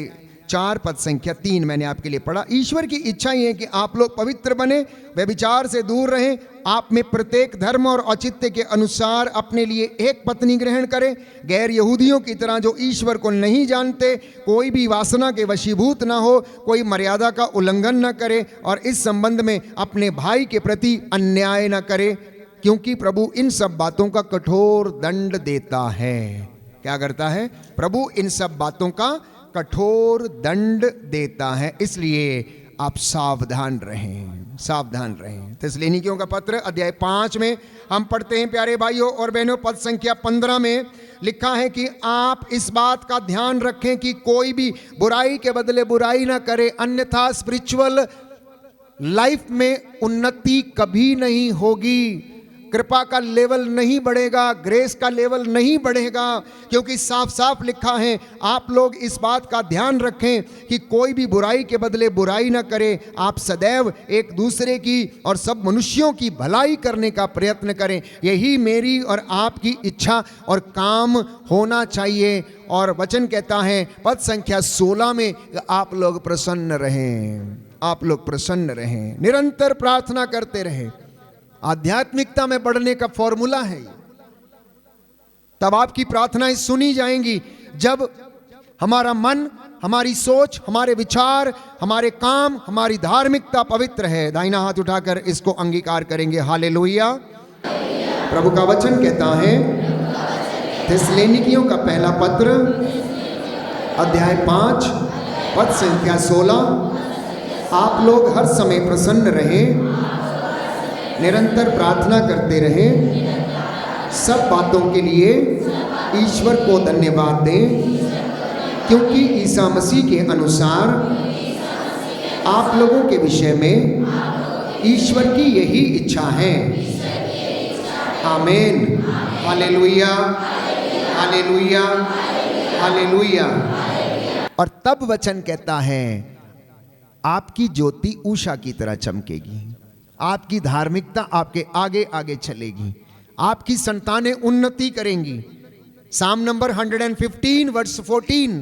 4 पद संख्या 3 मैंने आपके लिए पढ़ा। ईश्वर की इच्छा ये है कि आप लोग पवित्र बने, व्यभिचार से दूर रहें, आप में प्रत्येक धर्म और औचित्य के अनुसार अपने लिए एक पत्नी ग्रहण करें, गैर यहूदियों की तरह जो ईश्वर को नहीं जानते, कोई भी वासना के वशीभूत ना हो, कोई मर्यादा का उल्लंघन न करे और इस संबंध में अपने भाई के प्रति अन्याय न करे, क्योंकि प्रभु इन सब बातों का कठोर दंड देता है। क्या करता है? प्रभु इन सब बातों का कठोर दंड देता है, इसलिए आप सावधान रहें, सावधान रहें। थिस्सलुनीकियों का पत्र अध्याय 5 में हम पढ़ते हैं प्यारे भाइयों और बहनों, पद संख्या 15 में लिखा है कि आप इस बात का ध्यान रखें कि कोई भी बुराई के बदले बुराई ना करे, अन्यथा स्पिरिचुअल लाइफ में उन्नति कभी नहीं होगी, कृपा का लेवल नहीं बढ़ेगा, ग्रेस का लेवल नहीं बढ़ेगा, क्योंकि साफ साफ लिखा है आप लोग इस बात का ध्यान रखें कि कोई भी बुराई के बदले बुराई ना करे, आप सदैव एक दूसरे की और सब मनुष्यों की भलाई करने का प्रयत्न करें। यही मेरी और आपकी इच्छा और काम होना चाहिए। और वचन कहता है पद संख्या 16 में आप लोग प्रसन्न रहें, आप लोग प्रसन्न रहें, निरंतर प्रार्थना करते रहें। आध्यात्मिकता में बढ़ने का फॉर्मूला है। तब आपकी प्रार्थनाएं सुनी जाएंगी जब हमारा मन, हमारी सोच, हमारे विचार, हमारे काम, हमारी धार्मिकता पवित्र है। दाहिना हाथ उठाकर इसको अंगीकार करेंगे हालेलुया, प्रभु का वचन कहता है, थिस्सलुनीकियों का पहला पत्र अध्याय 5 पद संख्या 16, आप लोग हर समय प्रसन्न रहें, निरंतर प्रार्थना करते रहें, सब बातों के लिए ईश्वर को धन्यवाद दें, क्योंकि ईसा मसीह के अनुसार आप लोगों के विषय में ईश्वर की यही इच्छा है। आमीन। Hallelujah, hallelujah, hallelujah. और तब वचन कहता है, आपकी ज्योति उषा की तरह चमकेगी, आपकी धार्मिकता आपके आगे आगे चलेगी, आपकी संतानें उन्नति करेंगी। साम नंबर 115 वर्स 14,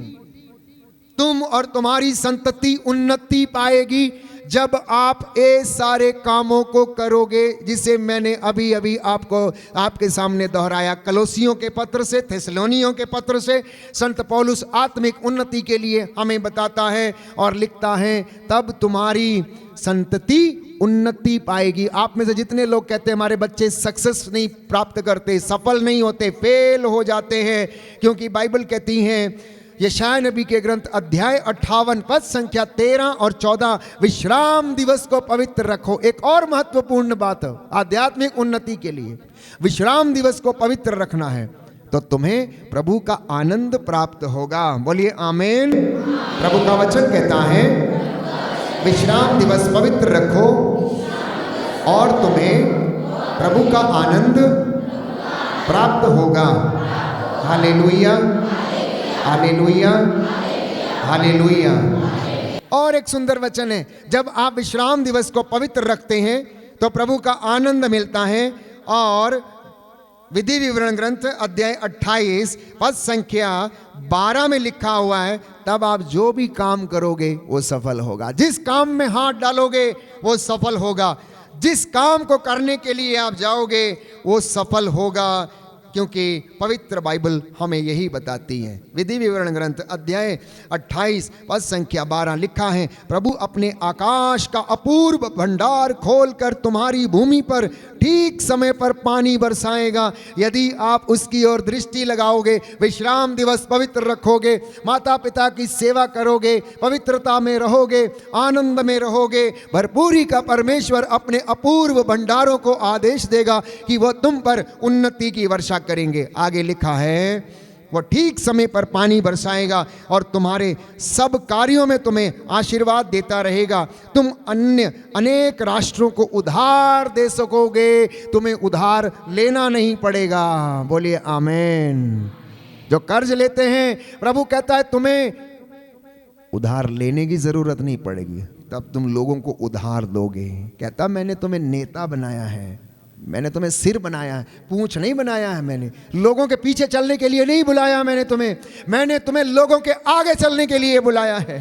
तुम और तुम्हारी संतति उन्नति पाएगी जब आप ये सारे कामों को करोगे जिसे मैंने अभी अभी आपको आपके सामने दोहराया। कलोसियों के पत्र से, थिस्सलुनीकियों के पत्र से संत पौलुस आत्मिक उन्नति के लिए हमें बताता है और लिखता है, तब तुम्हारी संतति उन्नति पाएगी। आप में से जितने लोग कहते हैं हमारे बच्चे सक्सेस नहीं प्राप्त करते, सफल नहीं होते, फेल हो जाते हैं, क्योंकि बाइबल कहती है यशायाह नबी के ग्रंथ अध्याय 58 पद संख्या 13 और 14, विश्राम दिवस को पवित्र रखो। एक और महत्वपूर्ण बात है आध्यात्मिक उन्नति के लिए, विश्राम दिवस को पवित्र रखना है तो तुम्हें प्रभु का आनंद प्राप्त होगा। बोलिए आमीन। प्रभु का वचन कहता है, विश्राम दिवस पवित्र रखो और तुम्हें प्रभु का आनंद प्राप्त होगा। Hallelujah, hallelujah, hallelujah. और एक सुंदर वचन है, जब आप विश्राम दिवस को पवित्र रखते हैं तो प्रभु का आनंद मिलता है। और विधि विवरण ग्रंथ अध्याय 28 पद संख्या 12 में लिखा हुआ है, तब आप जो भी काम करोगे वो सफल होगा। जिस काम में हाथ डालोगे वो सफल होगा, जिस काम को करने के लिए आप जाओगे वो सफल होगा, क्योंकि पवित्र बाइबल हमें यही बताती है। विधि विवरण ग्रंथ अध्याय 28 पद संख्या 12 लिखा है, प्रभु अपने आकाश का अपूर्व भंडार खोलकर तुम्हारी भूमि पर ठीक समय पर पानी बरसाएगा यदि आप उसकी ओर दृष्टि लगाओगे, विश्राम दिवस पवित्र रखोगे, माता पिता की सेवा करोगे, पवित्रता में रहोगे, आनंद में रहोगे। भरपूरी का परमेश्वर अपने अपूर्व भंडारों को आदेश देगा कि वह तुम पर उन्नति की वर्षा करेंगे। आगे लिखा है, वह ठीक समय पर पानी बरसाएगा और तुम्हारे सब कार्यों में तुम्हें आशीर्वाद देता रहेगा। तुम अन्य अनेक राष्ट्रों को उधार दे सकोगे, तुम्हें उधार लेना नहीं पड़ेगा। बोलिए आमीन। जो कर्ज लेते हैं प्रभु कहता है तुम्हें उधार लेने की जरूरत नहीं पड़ेगी, तब तुम लोगों को उधार दोगे। कहता मैंने तुम्हें नेता बनाया है, मैंने तुम्हें सिर बनाया है, पूंछ नहीं बनाया है। मैंने लोगों के पीछे चलने के लिए नहीं बुलाया, मैंने तुम्हें लोगों के आगे चलने के लिए बुलाया है।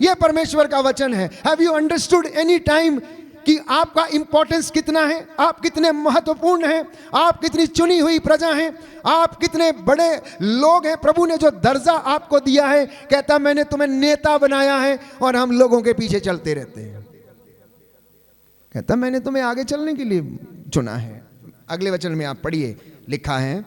यह परमेश्वर का वचन है। Have you understood any time कि आपका इंपॉर्टेंस कितना है, आप कितने महत्वपूर्ण हैं, आप कितनी चुनी हुई प्रजा हैं, आप कितने बड़े लोग हैं। प्रभु ने जो दर्जा आपको दिया है, कहता मैंने तुम्हें नेता बनाया है और हम लोगों के पीछे चलते रहते हैं। कहता मैंने तुम्हें आगे चलने के लिए चुना है। अगले वचन में आप पढ़िए, लिखा है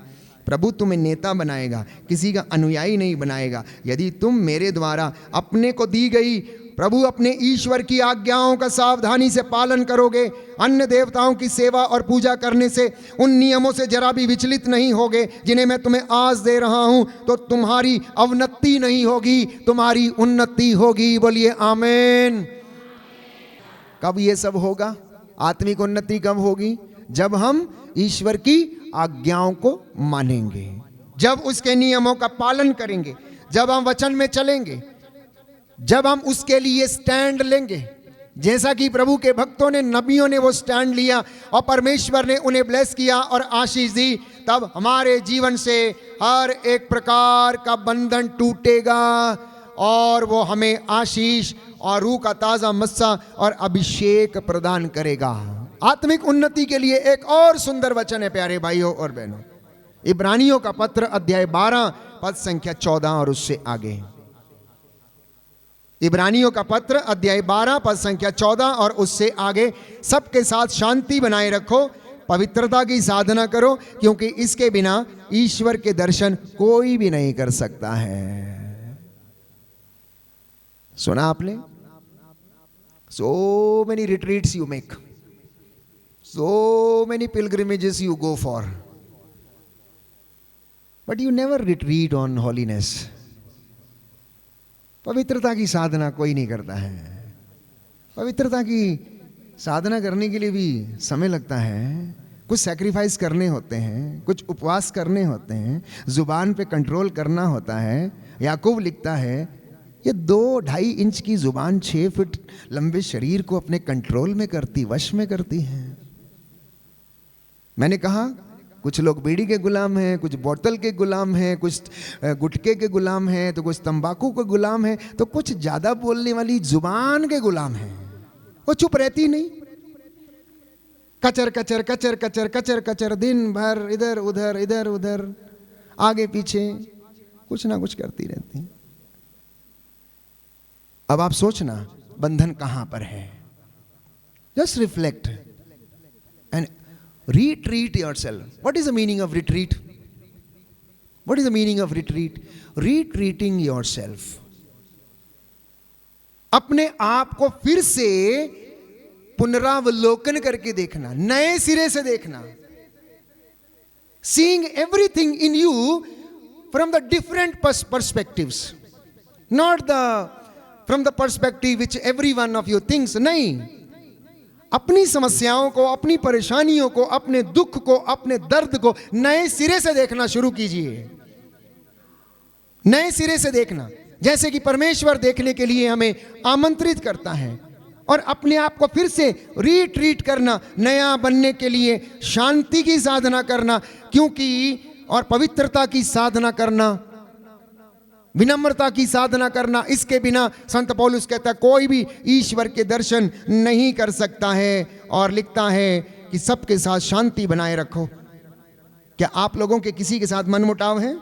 प्रभु तुम्हें नेता बनाएगा, किसी का अनुयायी नहीं बनाएगा। यदि तुम मेरे द्वारा अपने को दी गई प्रभु अपने ईश्वर की आज्ञाओं का सावधानी से पालन करोगे, अन्य देवताओं की सेवा और पूजा करने से उन नियमों से जरा भी विचलित नहीं होगे जिन्हें मैं तुम्हें आज दे रहा हूं, तो तुम्हारी अवनति नहीं होगी, तुम्हारी उन्नति होगी। बोलिए आमीन। कब ये सब होगा? आत्मिक उन्नति कब होगी? जब हम ईश्वर की आज्ञाओं को मानेंगे, जब उसके नियमों का पालन करेंगे, जब हम वचन में चलेंगे, जब हम उसके लिए स्टैंड लेंगे। जैसा कि प्रभु के भक्तों ने, नबियों ने वो स्टैंड लिया और परमेश्वर ने उन्हें ब्लेस किया और आशीष दी, तब हमारे जीवन से हर एक प्रकार का बंधन टूटेगा और वो हमें आशीष और रूह का ताज़ा मस्सा और अभिषेक प्रदान करेगा। आत्मिक उन्नति के लिए एक और सुंदर वचन है प्यारे भाइयों और बहनों, इब्रानियों का पत्र अध्याय 12 पद संख्या 14 और उससे आगे। इब्रानियों का पत्र अध्याय 12 पद संख्या 14 और उससे आगे। सबके साथ शांति बनाए रखो, पवित्रता की साधना करो, क्योंकि इसके बिना ईश्वर के दर्शन कोई भी नहीं कर सकता है। सुना आपने? So many retreats you make, so many pilgrimages you go for, but you never retreat on holiness. पवित्रता की साधना कोई नहीं करता है। पवित्रता की साधना करने के लिए भी समय लगता है, कुछ सैक्रिफाइस करने होते हैं, कुछ उपवास करने होते हैं, जुबान पे कंट्रोल करना होता है। याकूब लिखता है ये 2-2.5 इंच की जुबान 6 फीट लंबे शरीर को अपने कंट्रोल में करती, वश में करती है। मैंने कहा कुछ लोग बीड़ी के गुलाम हैं, कुछ बोतल के गुलाम हैं, कुछ गुटखे के गुलाम हैं, तो कुछ तंबाकू के गुलाम हैं, तो कुछ ज़्यादा बोलने वाली जुबान के गुलाम हैं। वो चुप रहती नहीं, कचर कचर कचर कचर कचर कचर दिन भर इधर उधर आगे पीछे कुछ ना कुछ करती रहती। अब आप सोचना बंधन कहां पर है। Just reflect and retreat yourself. What is the meaning of retreat? What is the meaning of retreat? Retreating yourself. अपने आप को फिर से पुनरावलोकन करके देखना, नए सिरे से देखना. Seeing everything in you from the different perspectives. Not from the perspective which every one of you thinks. नहीं, अपनी समस्याओं को, अपनी परेशानियों को, अपने दुख को, अपने दर्द को नए सिरे से देखना शुरू कीजिए. नए सिरे से देखना, जैसे कि परमेश्वर देखने के लिए हमें आमंत्रित करता है. और अपने आप को फिर से रिट्रीट करना, नया बनने के लिए शांति की साधना करना, क्योंकि और पवित्रता की साधना करना, विनम्रता की साधना करना. इसके बिना संत पौलुस कहता है कोई भी ईश्वर के दर्शन नहीं कर सकता है. और लिखता है कि सबके साथ शांति बनाए रखो. क्या आप लोगों के किसी के साथ मनमुटाव है?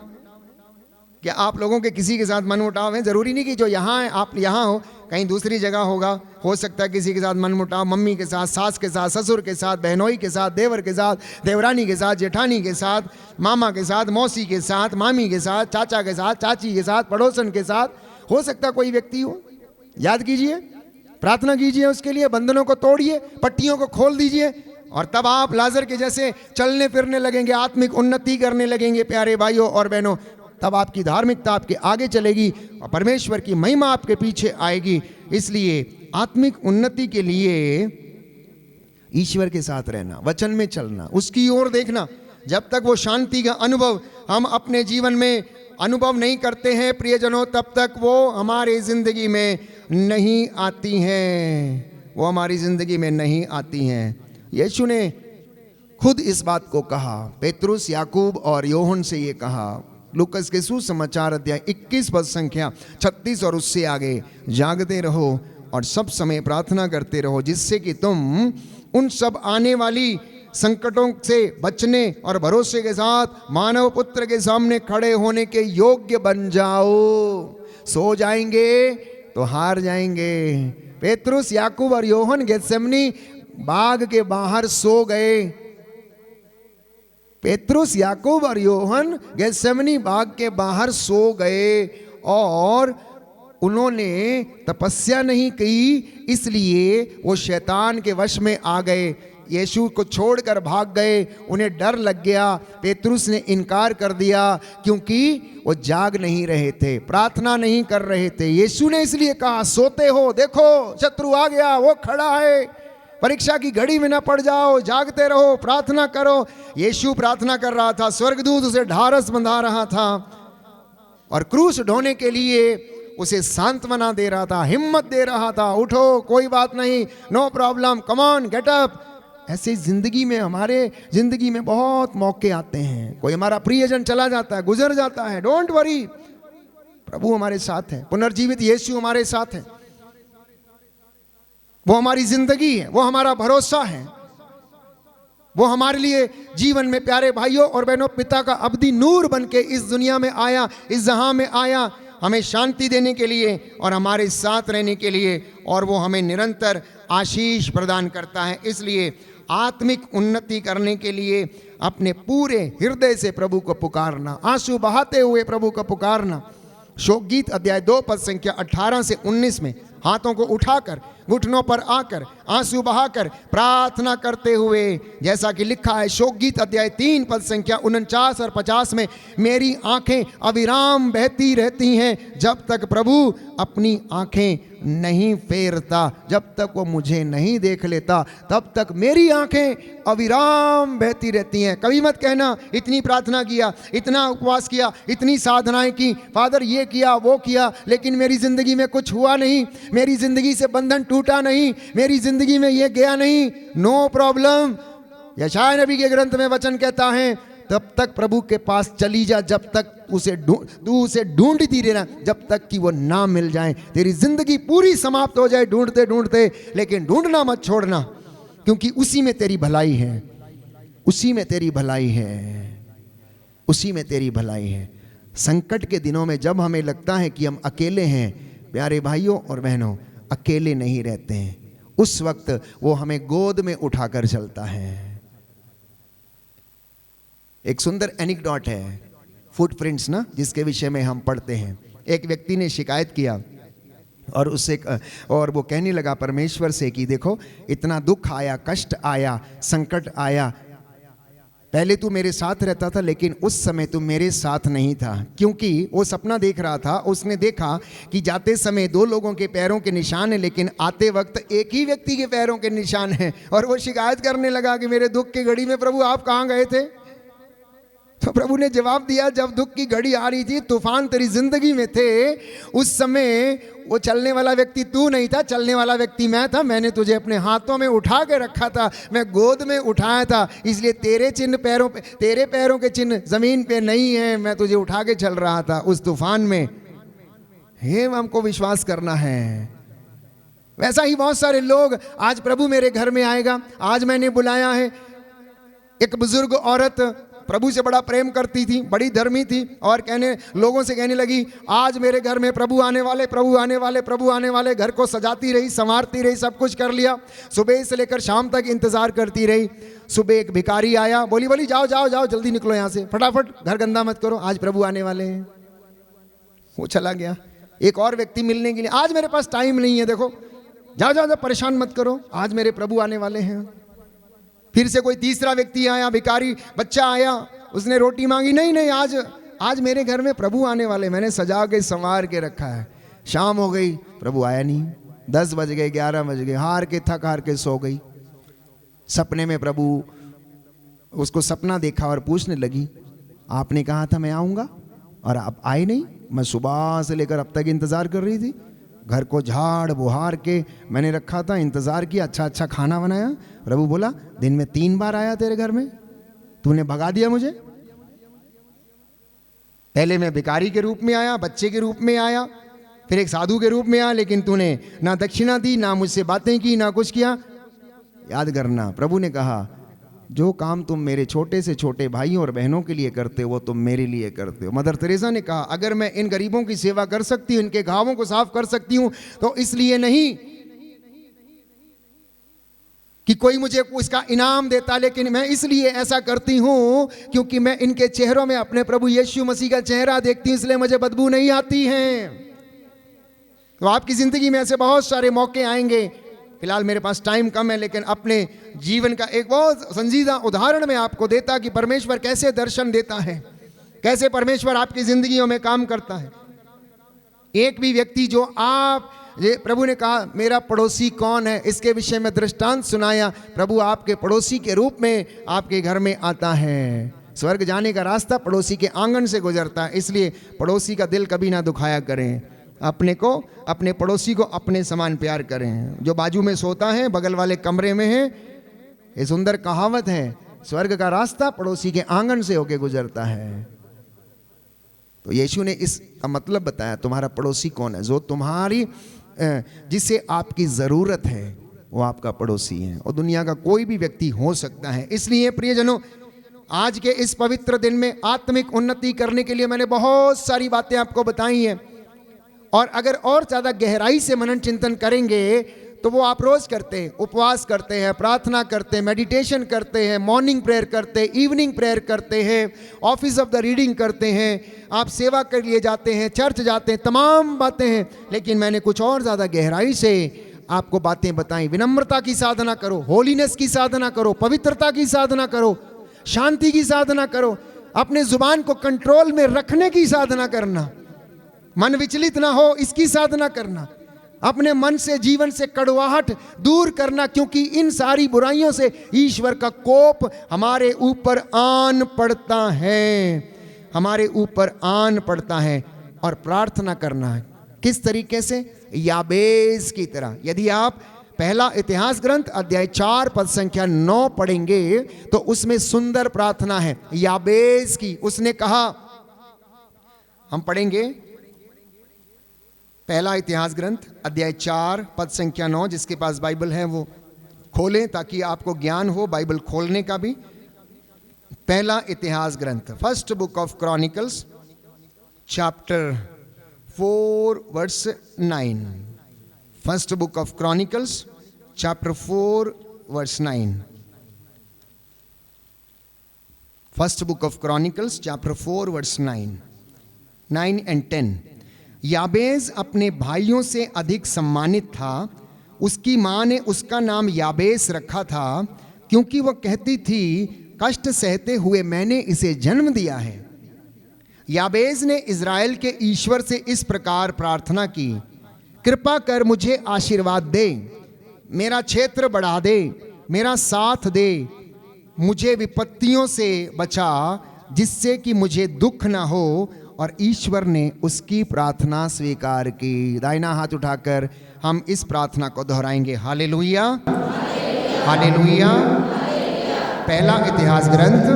क्या आप लोगों के किसी के साथ मनमुटाव है? जरूरी नहीं कि जो यहाँ है आप यहाँ हो, कहीं दूसरी जगह होगा. हो सकता है किसी के साथ मनमुटाव, मम्मी के साथ, सास के साथ, ससुर के साथ, बहनोई के साथ, देवर के साथ, देवरानी के साथ, जेठानी के साथ, मामा के साथ, मौसी के साथ, मामी के साथ, चाचा के साथ, चाची के साथ, पड़ोसन के साथ. हो सकता है कोई व्यक्ति हो. याद कीजिए, प्रार्थना कीजिए उसके लिए, बंधनों को तोड़िए, पट्टियों को खोल दीजिए, और तब आप लाजर के जैसे चलने फिरने लगेंगे, आत्मिक उन्नति करने लगेंगे. प्यारे भाइयों और बहनों, तब आपकी धार्मिकता आपके आगे चलेगी और परमेश्वर की महिमा आपके पीछे आएगी. इसलिए आत्मिक उन्नति के लिए ईश्वर के साथ रहना, वचन में चलना, उसकी ओर देखना. जब तक वो शांति का अनुभव हम अपने जीवन में अनुभव नहीं करते हैं प्रियजनों, तब तक वो हमारी जिंदगी में नहीं आती हैं. वो हमारी जिंदगी में नहीं आती हैं. यीशु ने खुद इस बात को कहा. पेतरुस, याकूब और योहन से ये कहा. लूकस के सुसमाचार अध्याय 21 पद संख्या 36 और उससे आगे, जागते रहो और सब समय प्रार्थना करते रहो, जिससे कि तुम उन सब आने वाली संकटों से बचने और भरोसे के साथ मानव पुत्र के सामने खड़े होने के योग्य बन जाओ. सो जाएंगे तो हार जाएंगे. पेतरुस, याकूब और योहन गेत्सेमनी बाग के बाहर सो गए. पेतरुस, याकूब और योहन गेत्सेमनी बाग के बाहर सो गए और उन्होंने तपस्या नहीं की, इसलिए वो शैतान के वश में आ गए. यीशु को छोड़कर भाग गए. उन्हें डर लग गया. पेतरुस ने इनकार कर दिया क्योंकि वो जाग नहीं रहे थे, प्रार्थना नहीं कर रहे थे. यीशु ने इसलिए कहा, सोते हो, देखो शत्रु आ गया, वो खड़ा है, परीक्षा की घड़ी में ना पड़ जाओ, जागते रहो, प्रार्थना करो. यीशु प्रार्थना कर रहा था, स्वर्गदूत उसे ढारस बंधा रहा था और क्रूस ढोने के लिए उसे सांत्वना दे रहा था, हिम्मत दे रहा था. उठो, कोई बात नहीं, no problem, come on, get up. ऐसे जिंदगी में, हमारे जिंदगी में बहुत मौके आते हैं. कोई हमारा प्रियजन चला जाता है, गुजर जाता है, डोंट वरी, प्रभु हमारे साथ है. पुनर्जीवित यीशु हमारे साथ है. वो हमारी जिंदगी है, वो हमारा भरोसा है. वो हमारे लिए जीवन में, प्यारे भाइयों और बहनों, पिता का अब्दी नूर बन के इस दुनिया में आया, इस जहां में आया, हमें शांति देने के लिए और हमारे साथ रहने के लिए. और वो हमें निरंतर आशीष प्रदान करता है. इसलिए आत्मिक उन्नति करने के लिए अपने पूरे हृदय से प्रभु को पुकारना, आंसू बहाते हुए प्रभु को पुकारना। शोक गीत अध्याय 2 पद संख्या 18 से 19 में हाथों को उठाकर घुटनों पर आकर आंसू बहाकर प्रार्थना करते हुए, जैसा कि लिखा है शोक गीत अध्याय 3 पद संख्या 49 और 50 में, मेरी आंखें अविराम बहती रहती हैं जब तक प्रभु अपनी आंखें नहीं फेरता, जब तक वो मुझे नहीं देख लेता तब तक मेरी आंखें अविराम बहती रहती हैं। कभी मत कहना इतनी प्रार्थना किया, इतना उपवास किया, इतनी साधनाएं की, फादर ये किया वो किया, लेकिन मेरी जिंदगी में कुछ हुआ नहीं, मेरी जिंदगी से बंधन टूटा नहीं, मेरी जिंदगी में ये गया नहीं। No problem. यशायाह नबी के ग्रंथ में वचन कहता है तब तक प्रभु के पास चली जा, जब तक तू उसे ढूंढती रहना जब तक कि वो ना मिल जाए। तेरी जिंदगी पूरी समाप्त हो जाए ढूंढते ढूंढते, लेकिन ढूंढना मत छोड़ना, क्योंकि उसी में तेरी भलाई है, उसी में तेरी भलाई है, उसी में तेरी भलाई है। संकट के दिनों में जब हमें लगता है कि हम अकेले हैं, प्यारे भाइयों और बहनों, अकेले नहीं रहते हैं। उस वक्त वो हमें गोद में उठाकर चलता है। एक सुंदर एनेक्डोट है, फुटप्रिंट्स ना, जिसके विषय में हम पढ़ते हैं। एक व्यक्ति ने शिकायत किया और वो कहने लगा परमेश्वर से कि देखो इतना दुख आया, कष्ट आया, संकट आया, पहले तू मेरे साथ रहता था लेकिन उस समय तू मेरे साथ नहीं था। क्योंकि वो सपना देख रहा था, उसने देखा कि जाते समय 2 लोगों के पैरों के निशान हैं, लेकिन आते वक्त एक ही व्यक्ति के पैरों के निशान हैं। और वो शिकायत करने लगा कि मेरे दुख की घड़ी में प्रभु आप कहाँ गए थे? तो प्रभु ने जवाब दिया, जब दुख की घड़ी आ रही थी, तूफान तेरी जिंदगी में थे, उस समय वो चलने वाला व्यक्ति तू नहीं था, चलने वाला व्यक्ति मैं था। मैंने तुझे अपने हाथों में उठा के रखा था, मैं गोद में उठाया था, इसलिए तेरे चिन्ह पैरों पे, तेरे पैरों के चिन्ह जमीन पे नहीं है, मैं तुझे उठा के चल रहा था उस तूफान में। हे हमको विश्वास करना है। वैसा ही बहुत सारे लोग, आज प्रभु मेरे घर में आएगा, आज मैंने बुलाया है। एक बुजुर्ग औरत प्रभु से बड़ा प्रेम करती थी, बड़ी धर्मी थी, और लोगों से कहने लगी आज मेरे घर में प्रभु आने वाले, प्रभु आने वाले, प्रभु आने वाले। घर को सजाती रही, संवारती रही, सब कुछ कर लिया। सुबह से लेकर शाम तक इंतजार करती रही। सुबह एक भिखारी आया, बोली जाओ जाओ जाओ, जल्दी निकलो यहाँ से, फटाफट, घर गंदा मत करो, आज प्रभु आने वाले हैं। वो चला गया। एक और व्यक्ति मिलने के लिए, आज मेरे पास टाइम नहीं है, देखो जाओ जाओ, परेशान मत करो, आज मेरे प्रभु आने वाले हैं। फिर से कोई तीसरा व्यक्ति आया, भिखारी बच्चा आया, उसने रोटी मांगी, नहीं आज मेरे घर में प्रभु आने वाले, मैंने सजा के संवार के रखा है। शाम हो गई, प्रभु आया नहीं। 10 बज गए, 11 बज गए, थक हार के सो गई। सपने में प्रभु उसको सपना देखा और पूछने लगी, आपने कहा था मैं आऊँगा और आप आए नहीं, मैं सुबह से लेकर अब तक इंतज़ार कर रही थी, घर को झाड़ बुहार के मैंने रखा था, इंतज़ार किया, अच्छा खाना बनाया। प्रभु बोला दिन में 3 बार आया तेरे घर में, तूने भगा दिया मुझे। पहले मैं भिखारी के रूप में आया, बच्चे के रूप में आया, फिर एक साधु के रूप में आया, लेकिन तूने ना दक्षिणा दी, ना मुझसे बातें की, ना कुछ किया। याद करना, प्रभु ने कहा जो काम तुम मेरे छोटे से छोटे भाइयों और बहनों के लिए करते हो वो तुम मेरे लिए करते हो। मदर तेरेसा ने कहा अगर मैं इन गरीबों की सेवा कर सकती हूँ, इनके घावों को साफ कर सकती हूँ, तो इसलिए नहीं कि कोई मुझे इसका इनाम देता, लेकिन मैं इसलिए ऐसा करती हूँ क्योंकि मैं इनके चेहरों में अपने प्रभु यीशु मसीह का चेहरा देखती हूँ, इसलिए मुझे बदबू नहीं आती है। तो आपकी जिंदगी में ऐसे बहुत सारे मौके आएंगे। फिलहाल मेरे पास टाइम कम है, लेकिन अपने जीवन का एक बहुत संजीदा उदाहरण मैं आपको देता कि परमेश्वर कैसे दर्शन देता है, कैसे परमेश्वर आपकी जिंदगियों में काम करता है। एक भी व्यक्ति जो प्रभु ने कहा मेरा पड़ोसी कौन है, इसके विषय में दृष्टांत सुनाया। प्रभु आपके पड़ोसी के रूप में आपके घर में आता है। स्वर्ग जाने का रास्ता पड़ोसी के आंगन से गुजरता है, इसलिए पड़ोसी का दिल कभी ना दुखाया करें। अपने पड़ोसी को अपने समान प्यार करें। जो बाजू में सोता है, बगल वाले कमरे में है, ये सुंदर कहावत है, स्वर्ग का रास्ता पड़ोसी के आंगन से होके गुजरता है। तो यीशु ने इसका मतलब बताया, तुम्हारा पड़ोसी कौन है? जो तुम्हारी जिसे आपकी ज़रूरत है वो आपका पड़ोसी है, और दुनिया का कोई भी व्यक्ति हो सकता है। इसलिए प्रियजनों, आज के इस पवित्र दिन में आत्मिक उन्नति करने के लिए मैंने बहुत सारी बातें आपको बताई हैं, और अगर और ज़्यादा गहराई से मनन चिंतन करेंगे तो वो आप रोज करते हैं, उपवास करते हैं, प्रार्थना करते हैं, मेडिटेशन करते हैं, मॉर्निंग प्रेयर करते हैं, इवनिंग प्रेयर करते हैं, ऑफिस ऑफ द रीडिंग करते हैं, आप सेवा के लिए जाते हैं, चर्च जाते हैं, तमाम बातें हैं। लेकिन मैंने कुछ और ज़्यादा गहराई से आपको बातें बताई। विनम्रता की साधना करो, होलीनेस की साधना करो, पवित्रता की साधना करो, शांति की साधना करो, अपने जुबान को कंट्रोल में रखने की साधना करना, मन विचलित ना हो इसकी साधना करना, अपने मन से, जीवन से कड़वाहट दूर करना, क्योंकि इन सारी बुराइयों से ईश्वर का कोप हमारे ऊपर आन पड़ता है, हमारे ऊपर आन पड़ता है। और प्रार्थना करना है किस तरीके से? याबेस की तरह। यदि आप पहला इतिहास ग्रंथ अध्याय 4 पद संख्या 9 पढ़ेंगे तो उसमें सुंदर प्रार्थना है याबेस की। उसने कहा, हम पढ़ेंगे पहला इतिहास ग्रंथ अध्याय 4 पद संख्या 9। जिसके पास बाइबल है वो खोलें ताकि आपको ज्ञान हो बाइबल खोलने का भी। पहला इतिहास ग्रंथ, first book of chronicles chapter 4 verse 9। First book of chronicles chapter 4 verse 9। First book of chronicles chapter 4 verse 9 and 10। याबेज अपने भाइयों से अधिक सम्मानित था। उसकी माँ ने उसका नाम याबेस रखा था, क्योंकि वह कहती थी, कष्ट सहते हुए मैंने इसे जन्म दिया है। याबेज ने इज़राइल के ईश्वर से इस प्रकार प्रार्थना की, कृपा कर मुझे आशीर्वाद दे, मेरा क्षेत्र बढ़ा दे, मेरा साथ दे, मुझे विपत्तियों से बचा, जिससे कि मुझे दुख ना हो। और ईश्वर ने उसकी प्रार्थना स्वीकार की। दाहिना हाथ उठाकर हम इस प्रार्थना को दोहराएंगे, हालेलुया, हालेलुया। पहला इतिहास ग्रंथ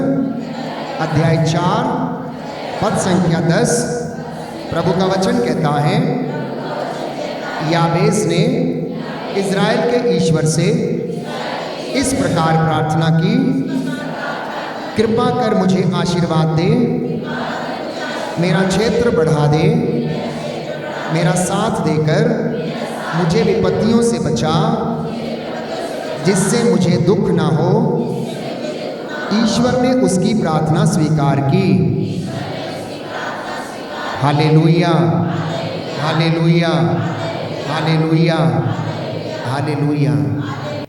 अध्याय 4 पद संख्या 10। प्रभु का वचन कहता है, याबेस ने इज़राइल के ईश्वर से इस प्रकार प्रार्थना की, कृपा कर मुझे आशीर्वाद दे, मेरा क्षेत्र बढ़ा दे, मेरा साथ देकर मुझे विपत्तियों से बचा, जिससे मुझे दुख ना हो। ईश्वर ने उसकी प्रार्थना स्वीकार की। Hallelujah, hallelujah, hallelujah, hallelujah.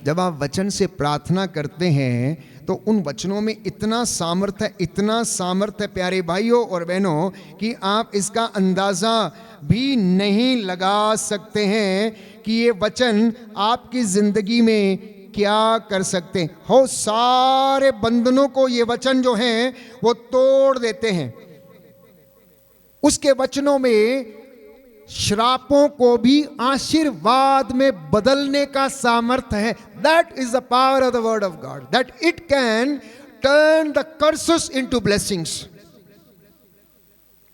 जब आप वचन से प्रार्थना करते हैं तो उन वचनों में इतना सामर्थ्य, इतना सामर्थ्य प्यारे भाइयों और बहनों, कि आप इसका अंदाज़ा भी नहीं लगा सकते हैं कि ये वचन आपकी ज़िंदगी में क्या कर सकते हैं। हो सारे बंधनों को ये वचन जो हैं वो तोड़ देते हैं। उसके वचनों में श्रापों को भी आशीर्वाद में बदलने का सामर्थ्य है। That is the power of the word of God, that it can turn the curses into blessings.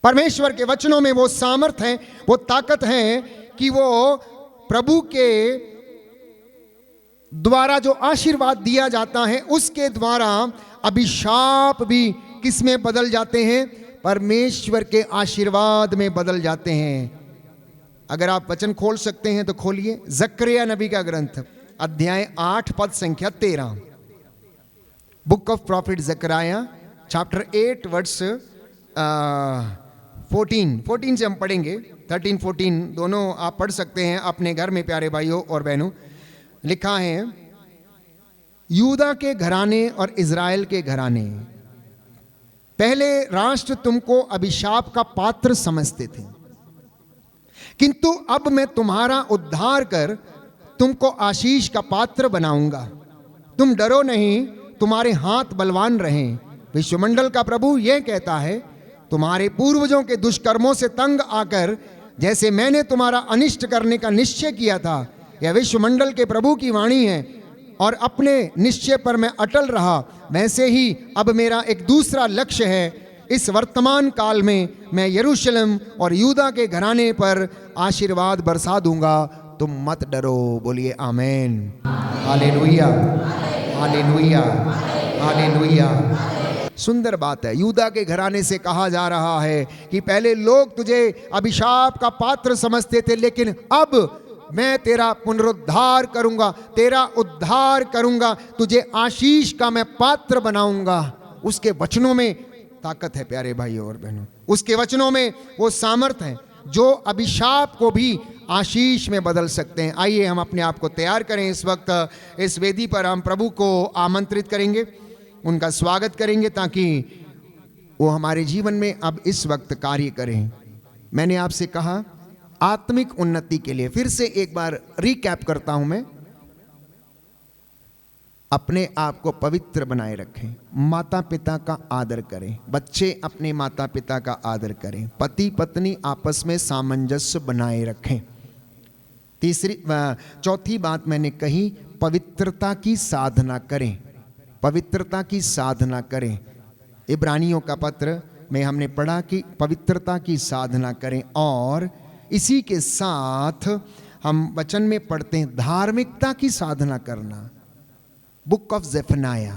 परमेश्वर के वचनों में वो सामर्थ्य है, वो ताकत है कि वो प्रभु के द्वारा जो आशीर्वाद दिया जाता है उसके द्वारा अभिशाप भी किस में बदल जाते हैं? परमेश्वर के आशीर्वाद में बदल जाते हैं। अगर आप वचन खोल सकते हैं तो खोलिए, जकरिया नबी का ग्रंथ अध्याय 8 पद संख्या 13। बुक ऑफ प्रॉफिट जकरिया चैप्टर 8 वर्स 14 से हम पढ़ेंगे। 13-14 दोनों आप पढ़ सकते हैं अपने घर में प्यारे भाइयों और बहनों। लिखा है, यूदा के घराने और इज़राइल के घराने, पहले राष्ट्र तुमको अभिशाप का पात्र समझते थे, किंतु अब मैं तुम्हारा उद्धार कर तुमको आशीष का पात्र बनाऊंगा। तुम डरो नहीं, तुम्हारे हाथ बलवान रहें। विश्वमंडल का प्रभु यह कहता है, तुम्हारे पूर्वजों के दुष्कर्मों से तंग आकर जैसे मैंने तुम्हारा अनिष्ट करने का निश्चय किया था, यह विश्वमंडल के प्रभु की वाणी है, और अपने निश्चय पर मैं अटल रहा, वैसे ही अब मेरा एक दूसरा लक्ष्य है। इस वर्तमान काल में मैं यरूशलेम और यूदा के घराने पर आशीर्वाद बरसा दूंगा, तुम मत डरो। बोलिए आमीन, हालेलुया, हालेलुया, हालेलुया। सुंदर बात है। यूदा के घराने से कहा जा रहा है कि पहले लोग तुझे अभिशाप का पात्र समझते थे, लेकिन अब मैं तेरा पुनरुद्धार करूंगा, तेरा उद्धार करूंगा, तुझे आशीष का मैं पात्र बनाऊंगा। उसके वचनों में ताकत है प्यारे भाइयों और बहनों, उसके वचनों में वो सामर्थ है जो अभिशाप को भी आशीष में बदल सकते हैं। आइए हम अपने आप को तैयार करें। इस वक्त इस वेदी पर हम प्रभु को आमंत्रित करेंगे, उनका स्वागत करेंगे ताकि वो हमारे जीवन में अब इस वक्त कार्य करें। मैंने आपसे कहा आत्मिक उन्नति के लिए, फिर से एक बार रिकैप करता हूं मैं, अपने आप को पवित्र बनाए रखें, माता पिता का आदर करें, बच्चे अपने माता पिता का आदर करें, पति पत्नी आपस में सामंजस्य बनाए रखें। चौथी बात मैंने कही, पवित्रता की साधना करें, पवित्रता की साधना करें। इब्रानियों का पत्र में हमने पढ़ा कि पवित्रता की साधना करें, और इसी के साथ हम वचन में पढ़ते हैं धार्मिकता की साधना करना। बुक ऑफ ज़ेफनाया,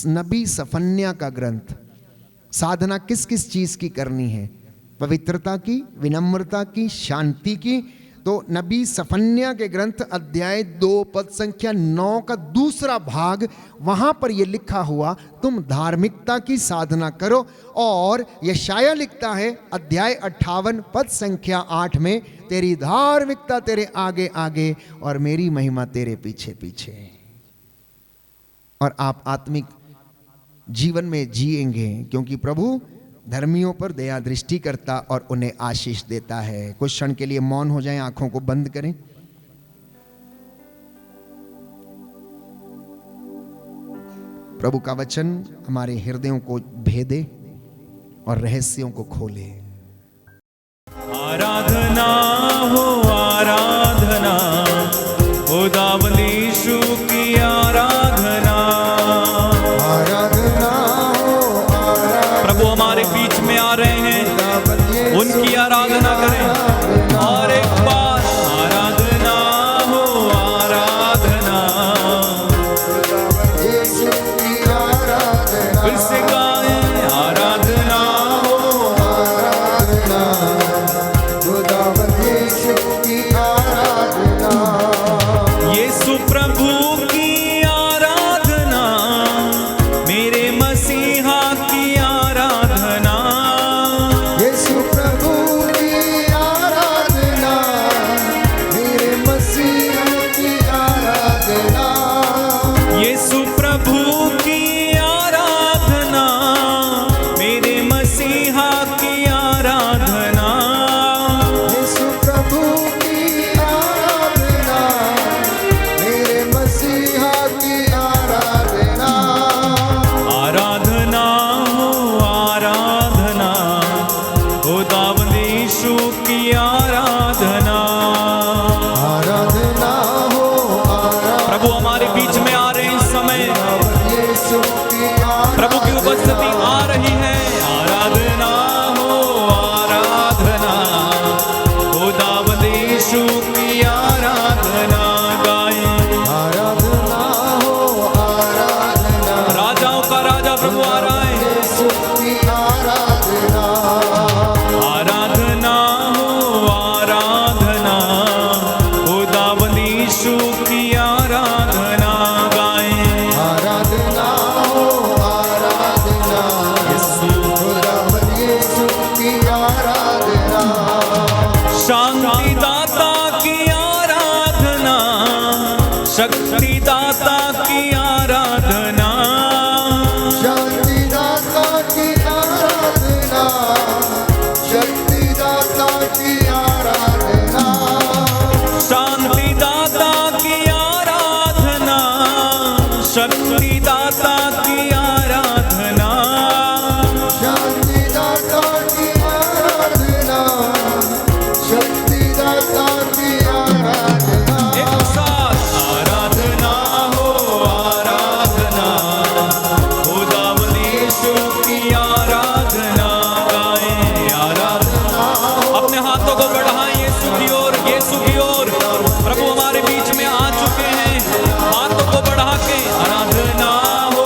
नबी सफन्या का ग्रंथ। साधना किस किस चीज की करनी है? पवित्रता की, विनम्रता की, शांति की। तो नबी सफन्या के ग्रंथ अध्याय 2 पद संख्या 9 का दूसरा भाग, वहां पर यह लिखा हुआ तुम धार्मिकता की साधना करो। और यशाया लिखता है अध्याय 58 पद संख्या 8 में, तेरी धार्मिकता तेरे आगे आगे और मेरी महिमा तेरे पीछे पीछे। और आप आत्मिक जीवन में जिएंगे क्योंकि प्रभु धर्मियों पर दया दृष्टि करता और उन्हें आशीष देता है। कुछ क्षण के लिए मौन हो जाएं, आंखों को बंद करें। प्रभु का वचन हमारे हृदयों को भेदे और रहस्यों को खोले। आराधना हो आराधना, ओ दावलीशु की आराधना। आराधना हो आराधना, प्रभु हमारे बीच में आ रहे हैं, उनकी आराधना करें। और एक बार आराधना हो आराधना, फिर से गाएं आराधना हो आराधना, यीशु प्रभु की आराधना, मेरे मसीहा की आराधना। यीशु प्रभु की आराधना, मेरे मसीहा की आराधना। यीशु प्रभु की आराधना, मेरे मसीहा की आराधना। यीशु प्रभु की आराधना, मेरे मसीहा की आराधना। आराधना हो आराधना, ओ दावलीशु की आराधना। आराधना हो आराधना, प्रभु हमारे बीच में आ रहे हैं इस समय, यीशु की आराधना। प्रभु की उपस्थिति आ रही है। आराधना हो आराधना, ओ दावलीशु की आराधना गाएं। आराधना हो आराधना, राजाओं का राजा प्रभु आ रहा है। यीशु की आराधना। आराधना हो आराधना, ओ दावलीशु की आराधना गाएं। आराधना हो आराधना, यीशु की आराधना। शांति दाता की आराधना, शक्ति दाता की आराधना। शांति दाता की आराधना, शक्ति दाता की आराधना। शांति दाता की आराधना, शक्ति दाता की आराधना। शांति दाता की आराधना, शक्ति दाता की आराधना। एक साथ आराधना हो आराधना, ओ दावलीशु की आराधना गाएं। आराधना, अपने हाथों को बढ़ाएं यीशु की ओर, यीशु की ओर। प्रभु हमारे बीच में आ चुके हैं, हाथों को बढ़ा के आराधना हो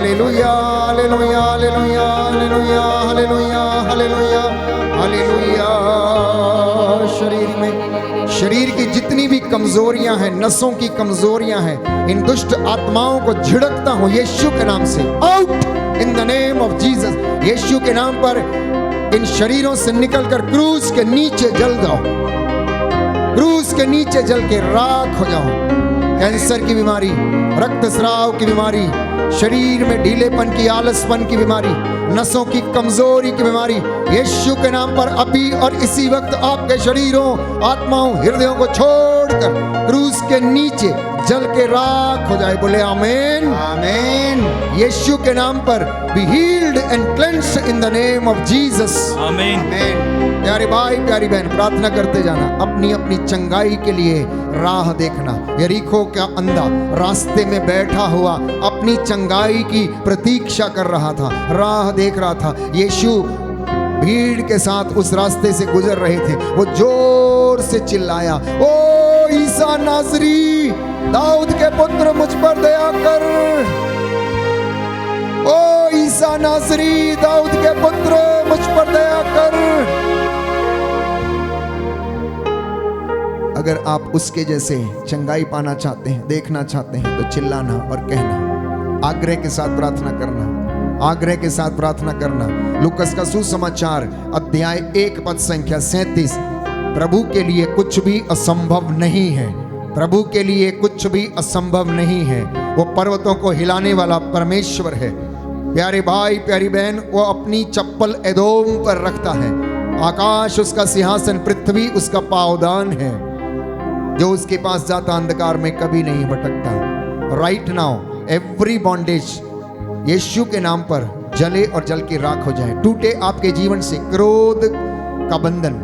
hallelujah hallelujah hallelujah hallelujah hallelujah hallelujah hallelujah. शरीर की जितनी भी कमजोरियां हैं, नसों की कमजोरियां हैं, इन दुष्ट आत्माओं को झिड़कता हूं यीशु के नाम से, out in the name of Jesus. यीशु के नाम पर इन शरीरों से निकलकर क्रूस के नीचे जल जाओ, क्रूस के नीचे जल के राख हो जाओ। कैंसर की बीमारी, रक्तस्राव की बीमारी, शरीर में ढीलेपन की, आलसपन की बीमारी, नसों की कमजोरी की बीमारी, यीशु के नाम पर अभी और इसी वक्त आपके शरीरों, आत्माओं, हृदयों को छोड़कर क्रूस के नीचे जल के राख हो जाए। बोले आमीन आमीन। यीशु के नाम पर be healed and cleansed in the name of Jesus. आमीन। प्यारे भाई प्यारी बहन, प्रार्थना करते जाना, अपनी अपनी चंगाई के लिए राह देखना। यरीको का अंधा रास्ते में बैठा हुआ अपनी चंगाई की प्रतीक्षा कर रहा था, राह देख रहा था। यीशु भीड़ के साथ उस रास्ते से गुजर रहे थे। वो जोर से चिल्लाया, ओ ईसा नासरी, दाऊद के पुत्र, मुझ पर दया कर। ओ ईसा नासरी, दाऊद के पुत्र, मुझ पर दया कर। अगर आप उसके जैसे चंगाई पाना चाहते हैं, देखना चाहते हैं, तो चिल्लाना और कहना, आग्रह के साथ प्रार्थना करना, आग्रह के साथ प्रार्थना करना। लूकस का सुसमाचार अध्याय 1 पद संख्या 37। प्रभु के लिए कुछ भी असंभव नहीं है, प्रभु के लिए कुछ भी असंभव नहीं है। वो पर्वतों को हिलाने वाला परमेश्वर है। प्यारे भाई प्यारी बहन, वो अपनी चप्पल एदोम पर रखता है। आकाश उसका सिंहासन, पृथ्वी उसका पावदान है। जो उसके पास जाता अंधकार में कभी नहीं भटकता। राइट नाउ एवरी बॉन्डेज यीशु के नाम पर जले और जल के राख हो जाए। टूटे आपके जीवन से क्रोध का बंधन,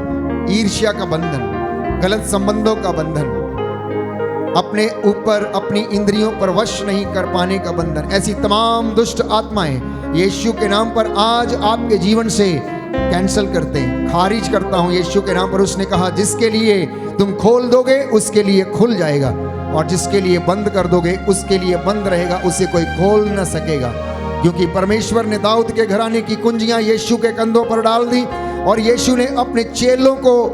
ईर्ष्या का बंधन, गलत संबंधों का बंधन, अपने ऊपर अपनी इंद्रियों पर वश नहीं कर पाने का बंधन। ऐसी तमाम दुष्ट आत्माएं यीशु के नाम पर आज आपके जीवन से कैंसिल करते हैं, खारिज करता हूं यीशु के नाम पर। उसने कहा, जिसके लिए तुम खोल दोगे उसके लिए खुल जाएगा, और जिसके लिए बंद कर दोगे उसके लिए बंद रहेगा, उसे कोई खोल न सकेगा। क्योंकि परमेश्वर ने दाऊद के घराने की कुंजियां यीशु के कंधों पर डाल दी, और यीशु ने अपने चेलों को,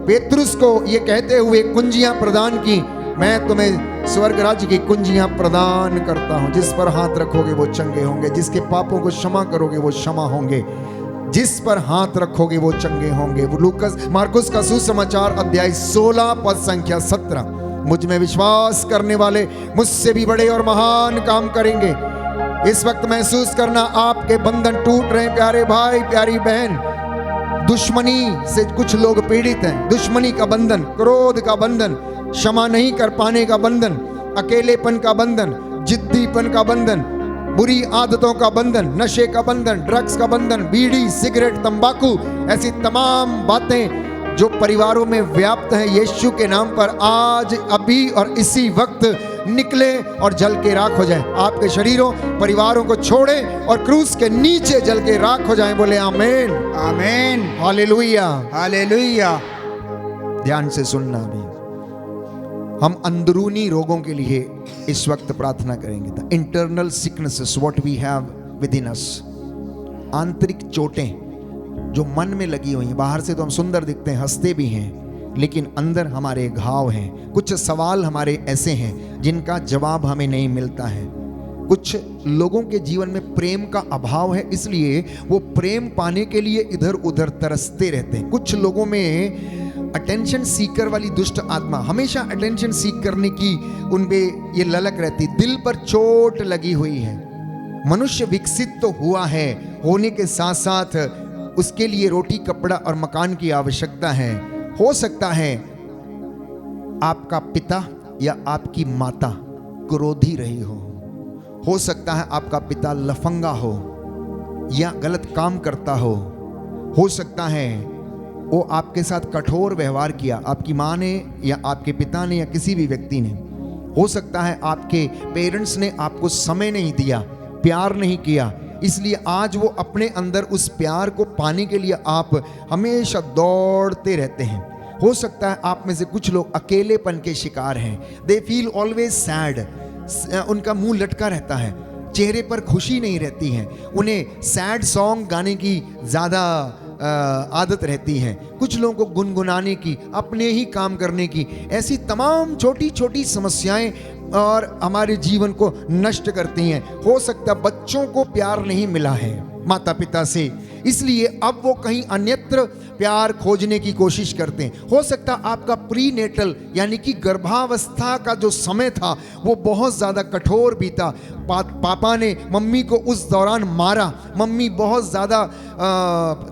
पेतरुस को ये कहते हुए कुंजियां प्रदान की, मैं तुम्हें स्वर्ग राज्य की कुंजियां प्रदान करता हूं। जिस पर हाथ रखोगे वो चंगे होंगे, जिसके पापों को क्षमा करोगे वो क्षमा होंगे, जिस पर हाथ रखोगे वो चंगे होंगे। वो लूकस मार्कुस का सुसमाचार अध्याय 16 पद संख्या 17। मुझ में विश्वास करने वाले मुझसे भी बड़े और महान काम करेंगे। इस वक्त महसूस करना, आपके बंधन टूट रहे हैं प्यारे भाई प्यारी बहन। दुश्मनी से कुछ लोग पीड़ित हैं, दुश्मनी का बंधन, क्रोध का बंधन, क्षमा नहीं कर पाने का बंधन, अकेलेपन का बंधन, जिद्दीपन का बंधन, बुरी आदतों का बंधन, नशे का बंधन, ड्रग्स का बंधन, बीड़ी, सिगरेट, तंबाकू, ऐसी तमाम बातें जो परिवारों में व्याप्त हैं, यीशु के नाम पर आज अभी और इसी वक्त निकले और जल के राख हो जाए। आपके शरीरों, परिवारों को छोड़े और क्रूस के नीचे जल के राख हो जाए। बोले आमीन आमीन हालेलुया हालेलुया। ध्यान से सुनना। भी हम अंदरूनी रोगों के लिए इस वक्त प्रार्थना करेंगे। The internal sicknesses what we have within us, आंतरिक चोटें जो मन में लगी हुई हैं। बाहर से तो हम सुंदर दिखते हैं, हंसते भी हैं, लेकिन अंदर हमारे घाव हैं। कुछ सवाल हमारे ऐसे हैं जिनका जवाब हमें नहीं मिलता है। कुछ लोगों के जीवन में प्रेम का अभाव है, इसलिए वो प्रेम पाने के लिए इधर उधर तरसते रहते हैं। कुछ लोगों में अटेंशन सीकर वाली दुष्ट आत्मा, हमेशा अटेंशन सीख करने की उनपे ये ललक रहती, दिल पर चोट लगी हुई है। मनुष्य विकसित तो हुआ है, होने के साथ साथ उसके लिए रोटी, कपड़ा और मकान की आवश्यकता है। हो सकता है आपका पिता या आपकी माता क्रोधी रही हो सकता है आपका पिता लफंगा हो या गलत काम करता हो सकता है वो आपके साथ कठोर व्यवहार किया, आपकी माँ ने या आपके पिता ने या किसी भी व्यक्ति ने। हो सकता है आपके पेरेंट्स ने आपको समय नहीं दिया, प्यार नहीं किया, इसलिए आज वो अपने अंदर उस प्यार को पाने के लिए आप हमेशा दौड़ते रहते हैं। हो सकता है आप में से कुछ लोग अकेलेपन के शिकार हैं। दे फील ऑलवेज सैड, उनका मुंह लटका रहता है, चेहरे पर खुशी नहीं रहती है, उन्हें सैड सॉन्ग गाने की ज़्यादा आदत रहती है, कुछ लोगों को गुनगुनाने की, अपने ही काम करने की, ऐसी तमाम छोटी छोटी समस्याएं और हमारे जीवन को नष्ट करती हैं। हो सकता है बच्चों को प्यार नहीं मिला है माता पिता से, इसलिए अब वो कहीं अन्यत्र प्यार खोजने की कोशिश करते हैं। हो सकता आपका प्री नेटल यानी कि गर्भावस्था का जो समय था वो बहुत ज़्यादा कठोर बीता। पापा ने मम्मी को उस दौरान मारा, मम्मी बहुत ज़्यादा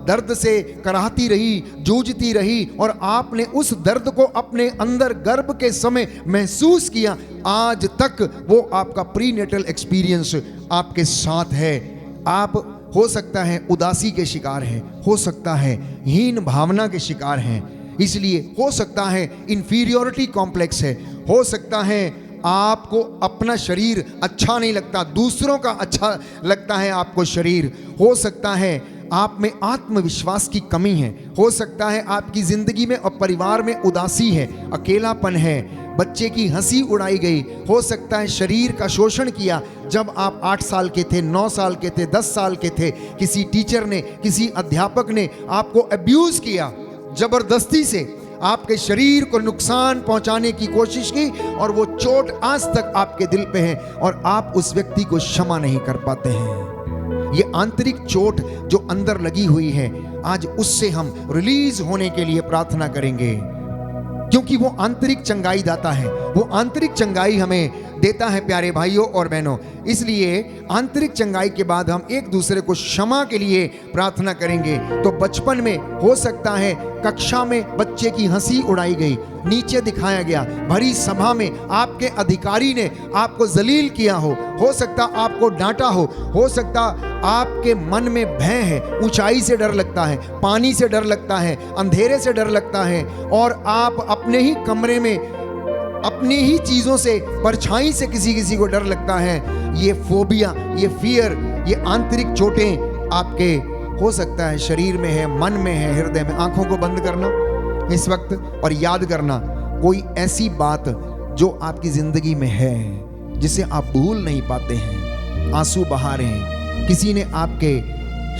दर्द से कराहती रही, जूझती रही, और आपने उस दर्द को अपने अंदर गर्भ के समय महसूस किया। आज तक वो आपका प्री नेटल एक्सपीरियंस आपके साथ है। आप हो सकता है उदासी के शिकार हैं, हो सकता है हीन भावना के शिकार हैं, इसलिए हो सकता है इंफीरियोरिटी कॉम्प्लेक्स है, हो सकता है आपको अपना शरीर अच्छा नहीं लगता, दूसरों का अच्छा लगता है आपको शरीर, हो सकता है आप में आत्मविश्वास की कमी है, हो सकता है आपकी ज़िंदगी में और परिवार में उदासी है, अकेलापन है, बच्चे की हंसी उड़ाई गई, हो सकता है शरीर का शोषण किया जब आप 8 साल के थे, 9 साल के थे, 10 साल के थे, किसी टीचर ने, किसी अध्यापक ने आपको अब्यूज़ किया, ज़बरदस्ती से आपके शरीर को नुकसान पहुंचाने की कोशिश की, और वो चोट आज तक आपके दिल पे है और आप उस व्यक्ति को क्षमा नहीं कर पाते हैं। ये आंतरिक चोट जो अंदर लगी हुई है, आज उससे हम रिलीज होने के लिए प्रार्थना करेंगे, क्योंकि वो आंतरिक चंगाई दाता है, वो आंतरिक चंगाई हमें देता है प्यारे भाइयों और बहनों। इसलिए आंतरिक चंगाई के बाद हम एक दूसरे को क्षमा के लिए प्रार्थना करेंगे। तो बचपन में हो सकता है कक्षा में बच्चे की हंसी उड़ाई गई, नीचे दिखाया गया, भरी सभा में आपके अधिकारी ने आपको जलील किया हो सकता आपको डांटा हो सकता आपके मन में भय है, ऊंचाई से डर लगता है, पानी से डर लगता है, अंधेरे से डर लगता है, और आप अपने ही कमरे में अपनी ही चीज़ों से, परछाई से किसी को डर लगता है। ये फोबिया, ये फियर, ये आंतरिक चोटें आपके हो सकता है शरीर में है, मन में है, हृदय में। आंखों को बंद करना इस वक्त और याद करना कोई ऐसी बात जो आपकी ज़िंदगी में है जिसे आप भूल नहीं पाते हैं। आंसू बहा रहे हैं, किसी ने आपके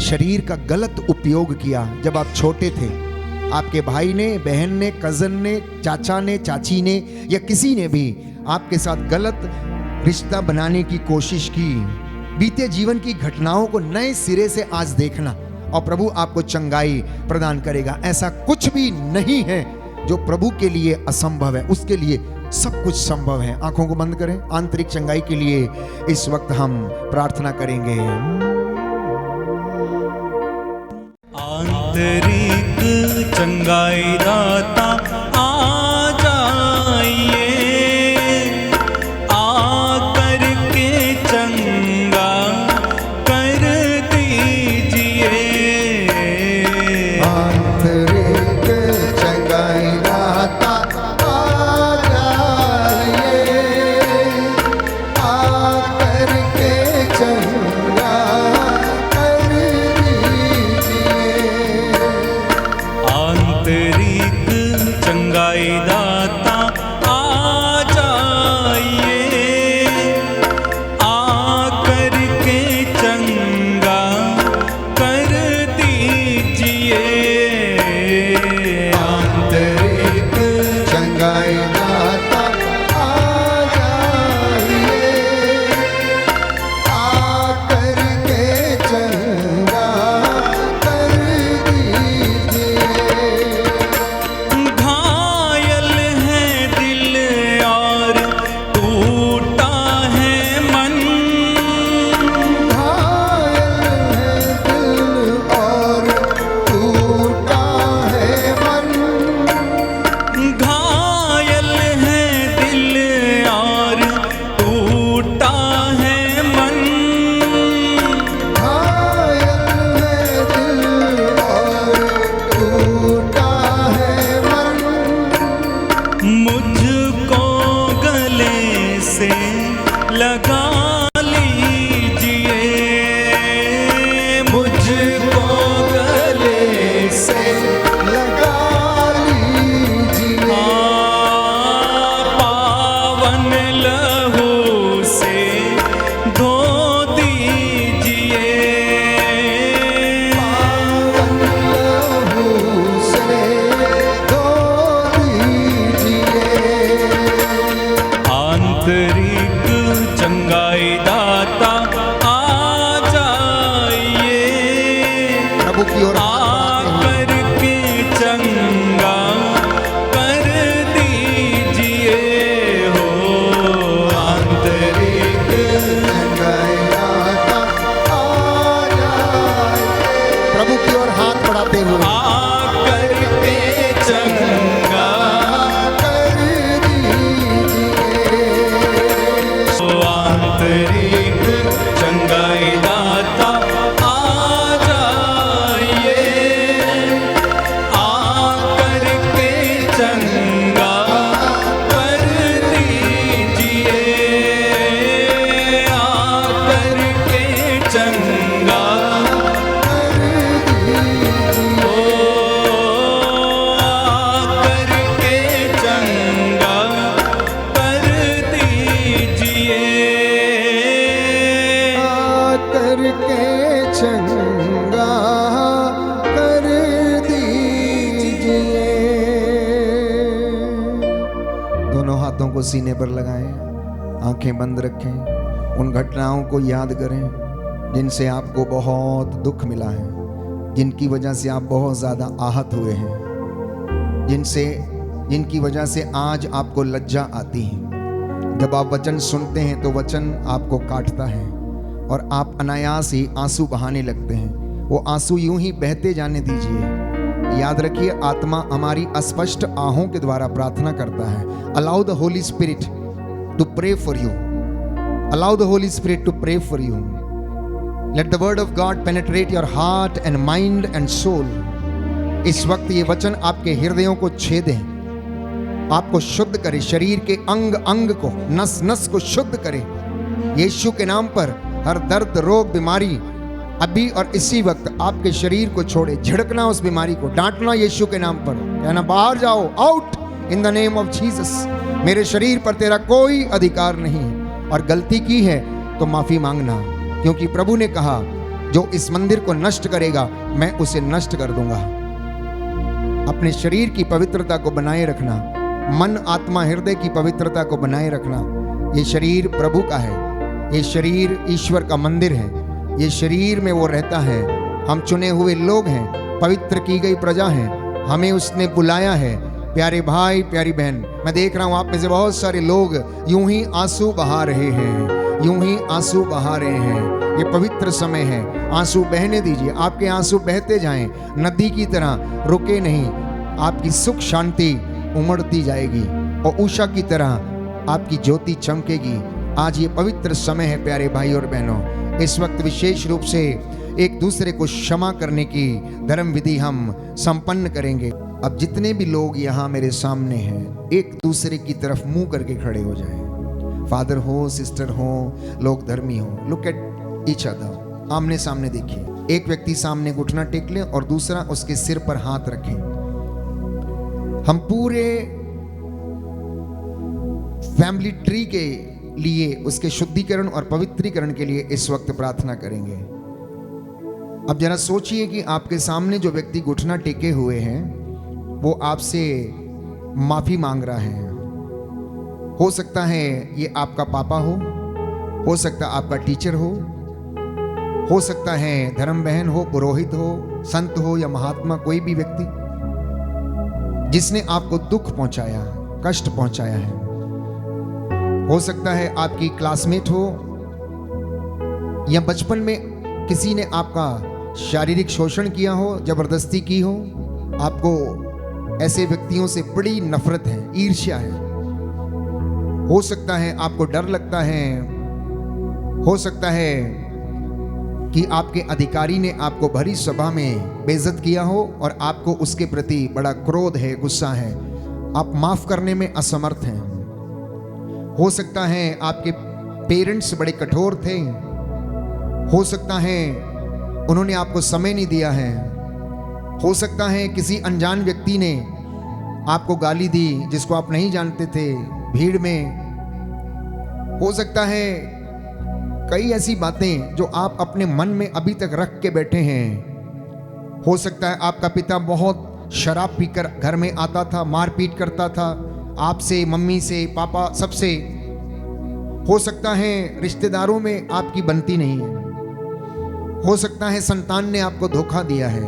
शरीर का गलत उपयोग किया जब आप छोटे थे, आपके भाई ने, बहन ने, कज़न ने, चाचा ने, चाची ने, या किसी ने भी आपके साथ गलत रिश्ता बनाने की कोशिश की। बीते जीवन की घटनाओं को नए सिरे से आज देखना, और प्रभु आपको चंगाई प्रदान करेगा। ऐसा कुछ भी नहीं है जो प्रभु के लिए असंभव है, उसके लिए सब कुछ संभव है। आंखों को बंद करें, आंतरिक चंगाई के लिए इस वक्त हम प्रार्थना करेंगे। आंतरिक चंगाई दाता आ जाइए, आकर के चंगा कर दीजिए। आंतरिक चंगाई दाता आ जाइए, आकर के चंगा कर दीजिए। आंतरिक चंगाई दाता आ जाइए, आकर के चंगा कर दीजिए। आंतरिक चंगाई दाता आ जाइए, आकर के चंगा कर दीजिए। घायल है दिल और टूटा है मन, घायल है दिल और टूटा है मन, घायल है दिल और टूटा है मन। घायल है दिल और टूटा है मन। मुझको गले से लगा लीजिए, मुझको गले से लगा लीजिए। पावन लहू से धो दाता आ जाइए, प्रभु की ओर आकर के चंगा कर दीजिए हो। आंतरिक प्रभु की ओर हाथ बढ़ाते हुए आकर के चंगा कर दीजिए। आंतरिक चंगाई दाता आ जाइए, आकर के चंगा कर दीजिए, आकर के चंगा आकर के चंगा कर दीजिए। करके चंगा कर दीजिए। दोनों हाथों को सीने पर लगाएं, आंखें बंद रखें, उन घटनाओं को याद करें जिनसे आपको बहुत दुख मिला है, जिनकी वजह से आप बहुत ज़्यादा आहत हुए हैं, जिनकी वजह से आज आपको लज्जा आती है। जब आप वचन सुनते हैं तो वचन आपको काटता है और आप अनायास ही आंसू बहाने लगते हैं। वो आंसू यूं ही बहते जाने दीजिए। याद रखिए, आत्मा हमारी अस्पष्ट आहों के द्वारा प्रार्थना करता है। Allow the Holy Spirit to pray for you, allow the Holy Spirit to pray for you. Let the word of God penetrate your heart and mind and soul. इस वक्त ये वचन आपके हृदयों को छेदे, आपको शुद्ध करे, शरीर के अंग अंग को, नस नस को शुद्ध करे। यीशु के नाम पर हर दर्द, रोग, बीमारी अभी और इसी वक्त आपके शरीर को छोड़े। झिड़कना उस बीमारी को, डांटना यीशु के नाम पर, कहना बाहर जाओ, out in the name of Jesus. मेरे शरीर पर तेरा कोई अधिकार नहीं है। और गलती की है तो माफी मांगना, क्योंकि प्रभु ने कहा जो इस मंदिर को नष्ट करेगा मैं उसे नष्ट कर दूंगा। अपने शरीर की पवित्रता को बनाए रखना, मन, आत्मा, हृदय की पवित्रता को बनाए रखना। ये शरीर प्रभु का है, ये शरीर ईश्वर का मंदिर है, ये शरीर में वो रहता है। हम चुने हुए लोग हैं, पवित्र की गई प्रजा हैं, हमें उसने बुलाया है। प्यारे भाई, प्यारी बहन, मैं देख रहा हूँ आप में से बहुत सारे लोग यूं ही आंसू बहा रहे हैं, यूं ही आंसू बहा रहे हैं। ये पवित्र समय है, आंसू बहने दीजिए। आपके आंसू बहते जाएं, नदी की तरह रुके नहीं। आपकी सुख शांति उमड़ती जाएगी और उषा की तरह आपकी ज्योति चमकेगी। आज ये पवित्र समय है प्यारे भाई और बहनों। इस वक्त विशेष रूप से एक दूसरे को क्षमा करने की धर्म विधि हम संपन्न करेंगे। अब जितने भी लोग यहाँ मेरे सामने हैं, एक दूसरे की तरफ मुंह करके खड़े हो जाएं। फादर हो, सिस्टर हो, लोग धर्मी हो, लुक एट ईच अदर। आमने सामने देखिए। एक व्यक्ति सामने घुटना टेक ले और दूसरा उसके सिर पर हाथ रखें। हम पूरे फैमिली ट्री के लिए, उसके शुद्धिकरण और पवित्रीकरण के लिए इस वक्त प्रार्थना करेंगे। अब जरा सोचिए कि आपके सामने जो व्यक्ति घुटना टेके हुए हैं वो आपसे माफी मांग रहा है। हो सकता है ये आपका पापा हो सकता है आपका टीचर हो सकता है धर्म बहन हो, पुरोहित हो, संत हो या महात्मा, कोई भी व्यक्ति जिसने आपको दुख पहुंचाया, कष्ट पहुंचाया है। हो सकता है आपकी क्लासमेट हो या बचपन में किसी ने आपका शारीरिक शोषण किया हो, जबरदस्ती की हो। आपको ऐसे व्यक्तियों से बड़ी नफरत है, ईर्ष्या है। हो सकता है आपको डर लगता है, हो सकता है कि आपके अधिकारी ने आपको भरी सभा में बेइज्जत किया हो और आपको उसके प्रति बड़ा क्रोध है, गुस्सा है, आप माफ करने में असमर्थ हैं। हो सकता है आपके पेरेंट्स बड़े कठोर थे, हो सकता है उन्होंने आपको समय नहीं दिया है, हो सकता है किसी अनजान व्यक्ति ने आपको गाली दी जिसको आप नहीं जानते थे भीड़ में। हो सकता है कई ऐसी बातें जो आप अपने मन में अभी तक रख के बैठे हैं। हो सकता है आपका पिता बहुत शराब पीकर घर में आता था, मारपीट करता था आपसे, मम्मी से, पापा, सबसे। हो सकता है रिश्तेदारों में आपकी बनती नहीं है, हो सकता है संतान ने आपको धोखा दिया है।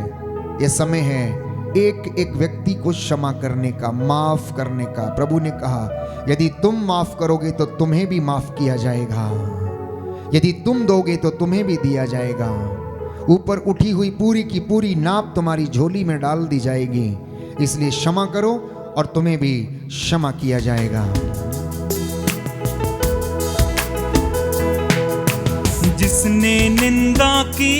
यह समय है एक एक व्यक्ति को क्षमा करने का, माफ करने का। प्रभु ने कहा यदि तुम माफ करोगे तो तुम्हें भी माफ किया जाएगा, यदि तुम दोगे तो तुम्हें भी दिया जाएगा। ऊपर उठी हुई पूरी की पूरी नाप तुम्हारी झोली में डाल दी जाएगी। इसलिए क्षमा करो और तुम्हें भी क्षमा किया जाएगा। जिसने निंदा की,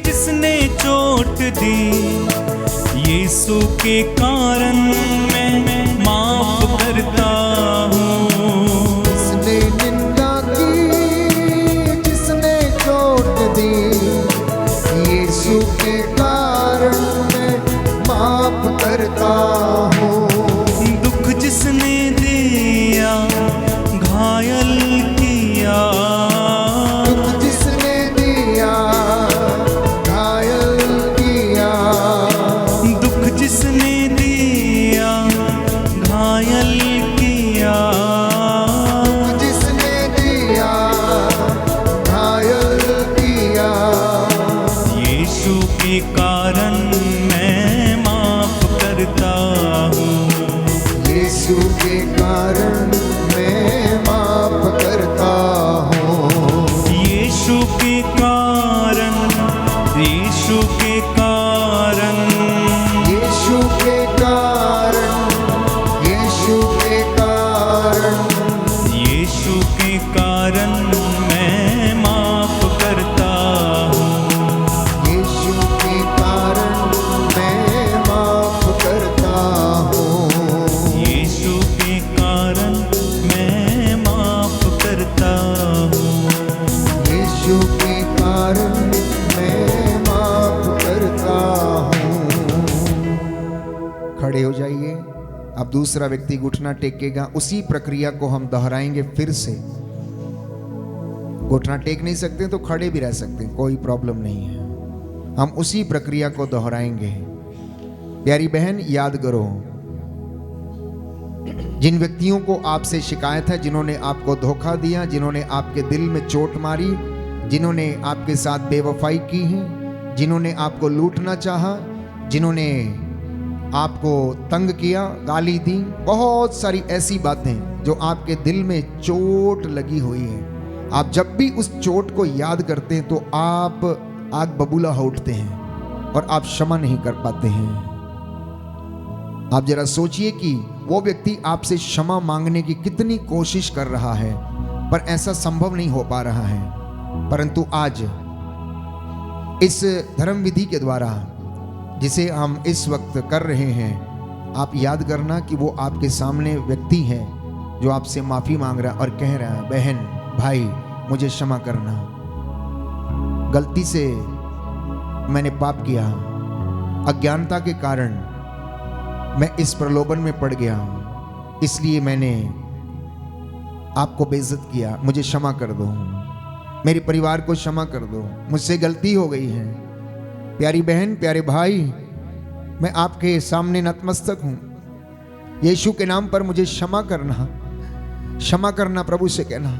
जिसने चोट दी, यीशु के कारण मैं माफ करता हूँ। जिसने निंदा की, जिसने चोट दी, यीशु के कारण मैं माफ करता हूँ। दुख जिसने दिया, घायल किया, कारण मैं माफ करता हूँ। यीशु के कारण मैं माफ करता हूँ। यीशु के कारण, यीशु के कारण, यीशु के कारण, यीशु के कारण, यीशु के कारण मैं माफ करता हूँ। खड़े हो जाइए। अब दूसरा व्यक्ति घुटना टेकेगा। उसी प्रक्रिया को हम दोहराएंगे फिर से। घुटना टेक नहीं सकते तो खड़े भी रह सकते हैं, कोई प्रॉब्लम नहीं है। हम उसी प्रक्रिया को दोहराएंगे। प्यारी बहन, याद करो, जिन व्यक्तियों को आपसे शिकायत है, जिन्होंने आपको धोखा दिया, जिन्होंने आपके दिल में चोट मारी, जिन्होंने आपके साथ बेवफाई की है, जिन्होंने आपको लूटना चाहा, जिन्होंने आपको तंग किया, गाली दी, बहुत सारी ऐसी बातें जो आपके दिल में चोट लगी हुई है। आप जब भी उस चोट को याद करते हैं तो आप आग बबूला हो उठते हैं और आप क्षमा नहीं कर पाते हैं। आप जरा सोचिए कि वो व्यक्ति आपसे क्षमा मांगने की कितनी कोशिश कर रहा है, पर ऐसा संभव नहीं हो पा रहा है। परंतु आज इस धर्म विधि के द्वारा जिसे हम इस वक्त कर रहे हैं, आप याद करना कि वो आपके सामने व्यक्ति है जो आपसे माफी मांग रहा है और कह रहा है, बहन भाई मुझे क्षमा करना, गलती से मैंने पाप किया, अज्ञानता के कारण मैं इस प्रलोभन में पड़ गया, इसलिए मैंने आपको बेइज्जत किया, मुझे क्षमा कर दो, मेरे परिवार को क्षमा कर दो, मुझसे गलती हो गई है। प्यारी बहन, प्यारे भाई, मैं आपके सामने नतमस्तक हूं। यीशु के नाम पर मुझे क्षमा करना, क्षमा करना प्रभु से कहना,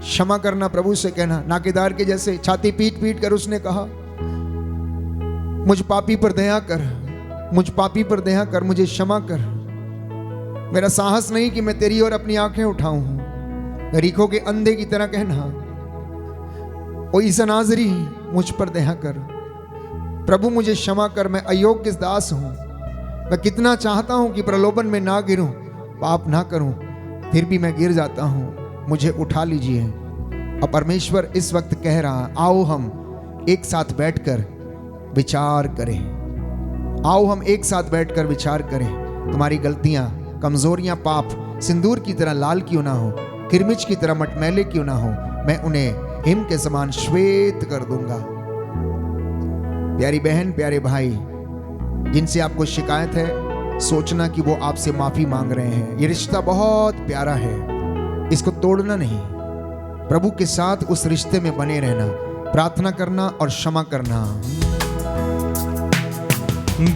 क्षमा करना प्रभु से कहना। नाकेदार के जैसे छाती पीट पीट कर उसने कहा, मुझ पापी पर दया कर, मुझ पापी पर दया कर, मुझे क्षमा कर। मेरा साहस नहीं कि मैं तेरी ओर अपनी आंखें उठाऊं। गरीखों के अंधे की तरह कहना, ओ ईसा नाज़री मुझ पर दया कर, प्रभु मुझे क्षमा कर, मैं अयोग्य दास हूं। मैं कितना चाहता हूं कि प्रलोभन में ना गिरूं, पाप ना करूं, फिर भी मैं गिर जाता हूं, मुझे उठा लीजिए। और परमेश्वर इस वक्त कह रहा, आओ हम एक साथ बैठकर विचार करें, आओ हम एक साथ बैठकर विचार करें। तुम्हारी गलतियां, कमजोरियां, पाप सिंदूर की तरह लाल क्यों ना हो, किरमिच की तरह मटमैले क्यों ना हो, मैं उन्हें हिम के समान श्वेत कर दूंगा। प्यारी बहन, प्यारे भाई, जिनसे आपको शिकायत है, सोचना कि वो आपसे माफी मांग रहे हैं। ये रिश्ता बहुत प्यारा है, इसको तोड़ना नहीं। प्रभु के साथ उस रिश्ते में बने रहना, प्रार्थना करना और क्षमा करना।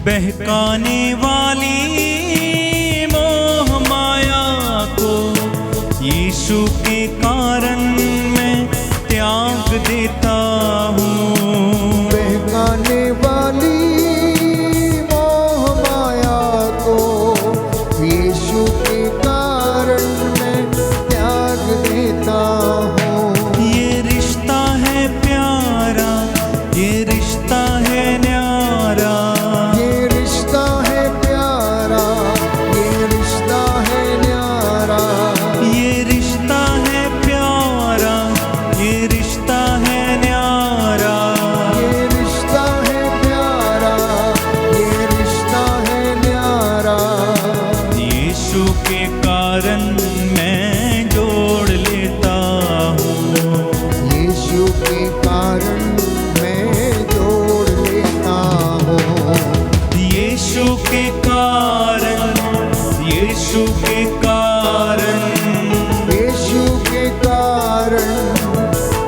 बहकाने वाली मोह माया को यीशु के कारण मैं त्याग देता हूँ। बहकाने वाली मोह माया को यीशु के कारण मैं त्याग देता हूँ। ये रिश्ता है प्यारा, ये रिश्ता है न्यारा, ये रिश्ता है प्यारा, ये रिश्ता है न्यारा, ये रिश्ता है प्यारा, ये रिश्ता है न्यारा। ये रिश्ता है प्यारा, ये रिश्ता है न्यारा। यीशु के कारण मैं जोड़ लेता हूँ। यीशु के कारण मैं जोड़ लेता हूँ। यीशु के कारण, यीशु के कारण, यीशु के कारण,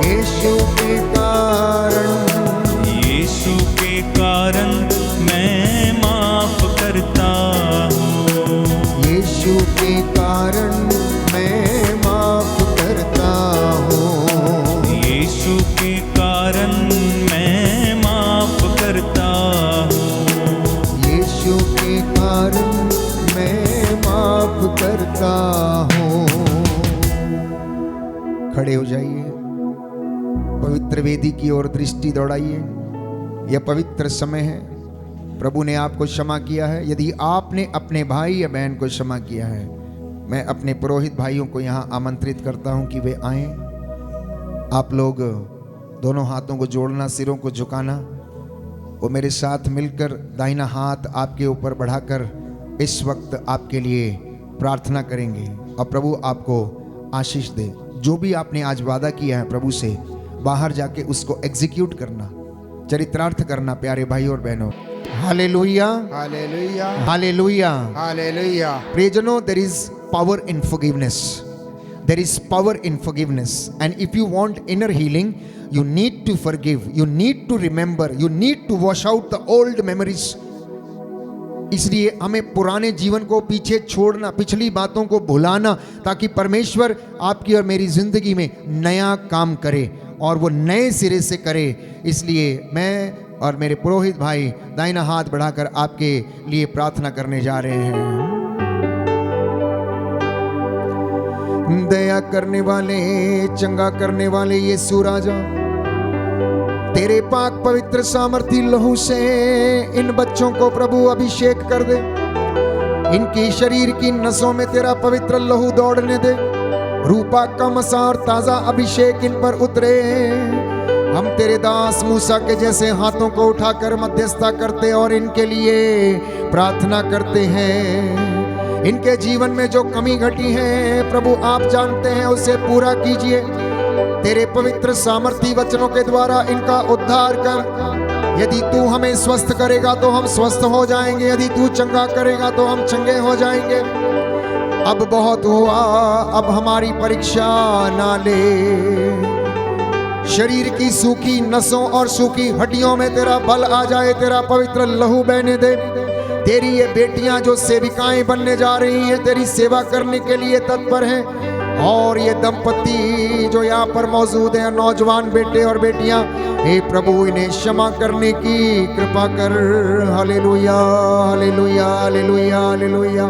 यीशु के कारण, यीशु के कारण मैं माफ करता हूँ। यीशु के कारण मैं माफ करता हूँ। यीशु के कारण मैं माफ करता हूँ। यीशु के कारण मैं माफ करता हूँ। खड़े हो जाइए, पवित्र वेदी की ओर दृष्टि दौड़ाइए। यह पवित्र समय है, प्रभु ने आपको क्षमा किया है। यदि आपने अपने भाई या बहन को क्षमा किया है, मैं अपने पुरोहित भाइयों को यहाँ आमंत्रित करता हूँ कि वे आएं। आप लोग दोनों हाथों को जोड़ना, सिरों को झुकाना। वो मेरे साथ मिलकर दाहिना हाथ आपके ऊपर बढ़ाकर इस वक्त आपके लिए प्रार्थना करेंगे और प्रभु आपको आशीष दे। जो भी आपने आज वादा किया है प्रभु से, बाहर जाके उसको एग्जीक्यूट करना, चरितार्थ करना प्यारे भाई और बहनों। Hallelujah, hallelujah, hallelujah. हालेलुया। प्रियजनों, there is power in forgiveness. There is power in forgiveness. And if you want inner healing, you need to forgive. You need to remember. You need to wash out the old memories. इसलिए हमें पुराने जीवन को पीछे छोड़ना, पिछली बातों को भुलाना, ताकि परमेश्वर आपकी और मेरी जिंदगी में नया काम करे और वो नए सिरे से करे। इसलिए मैं और मेरे पुरोहित भाई दाहिना हाथ बढ़ाकर आपके लिए प्रार्थना करने जा रहे हैं। दया करने वाले, चंगा करने वाले यीशु राजा, तेरे पाक पवित्र सामर्थी लहू से इन बच्चों को प्रभु अभिषेक कर दे। इनकी शरीर की नसों में तेरा पवित्र लहू दौड़ने दे। रूपा का मसा और ताजा अभिषेक इन पर उतरे। हम तेरे दास मूसा के जैसे हाथों को उठाकर मध्यस्थता करते और इनके लिए प्रार्थना करते हैं। इनके जीवन में जो कमी घटी है प्रभु आप जानते हैं, उसे पूरा कीजिए। तेरे पवित्र सामर्थी वचनों के द्वारा इनका उद्धार कर। यदि तू हमें स्वस्थ करेगा तो हम स्वस्थ हो जाएंगे, यदि तू चंगा करेगा तो हम चंगे हो जाएंगे। अब बहुत हुआ, अब हमारी परीक्षा ना ले। शरीर की सूखी नसों और सूखी हड्डियों में तेरा बल आ जाए, तेरा पवित्र लहू बहने दे। तेरी ये बेटियां जो सेविकाएं बनने जा रही हैं, तेरी सेवा करने के लिए तत्पर हैं। और ये दंपति जो यहाँ पर मौजूद हैं, नौजवान बेटे और बेटियां, हे प्रभु इन्हें क्षमा करने की कृपा कर। Hallelujah, hallelujah, hallelujah, hallelujah.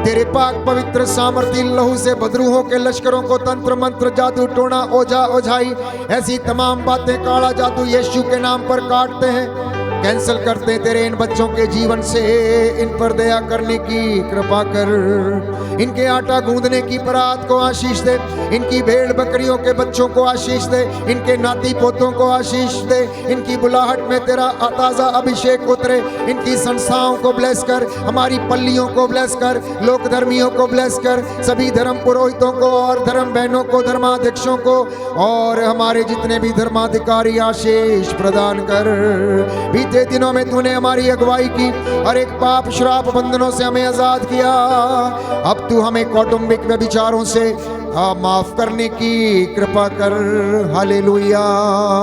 तेरे पाक पवित्र सामर्थी लहू से बदरूहों के लश्करों को तंत्र मंत्र, जादू टोना, ओझा ओझाई, ऐसी तमाम बातें, काला जादू यीशु के नाम पर काटते हैं, कैंसिल करते हैं। तेरे इन बच्चों के जीवन से इन पर दया करने की कृपा कर। इनके आटा गूंदने की परात को आशीष दे। इनकी भेड़ बकरियों के बच्चों को आशीष दे। इनके नाती पोतों को आशीष दे। इनकी बुलाहट में तेरा ताजा अभिषेक उतरे। इनकी संस्थाओं को ब्लेस कर, हमारी पल्लियों को ब्लेस कर, लोक धर्मियों को ब्लेस कर, सभी धर्म पुरोहितों को और धर्म बहनों को, धर्माध्यक्षों को और हमारे जितने भी धर्माधिकारी आशीष प्रदान कर। बीते दिनों में तूने हमारी अगुवाई की और एक पाप श्राप बंधनों से हमें आजाद किया। अब तू हमें कौटुंबिक व्यभिचारों से माफ करने की कृपा कर। Hallelujah,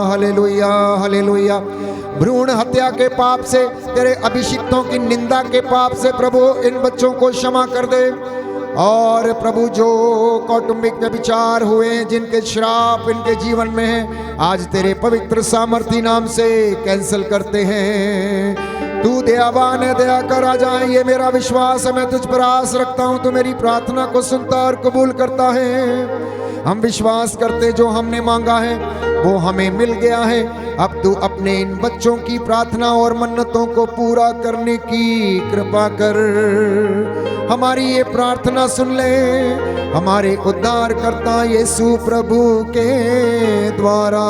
hallelujah, hallelujah. भ्रूण हत्या के पाप से, तेरे अभिषिक्तों की निंदा के पाप से प्रभु इन बच्चों को क्षमा कर दे। और प्रभु जो कौटुंबिक व्यभिचार हुए, जिनके श्राप इनके जीवन में है, आज तेरे पवित्र सामर्थी नाम से कैंसिल करते हैं। तू दयावान है, दया कर आ जाए, ये मेरा विश्वास है। मैं तुझ पर आस रखता हूँ, तू मेरी प्रार्थना को सुनता और कबूल करता है। हम विश्वास करते जो हमने मांगा है वो हमें मिल गया है। अब तू अपने इन बच्चों की प्रार्थना और मन्नतों को पूरा करने की कृपा कर। हमारी ये प्रार्थना सुन ले हमारे उद्धारकर्ता यीशु प्रभु के द्वारा।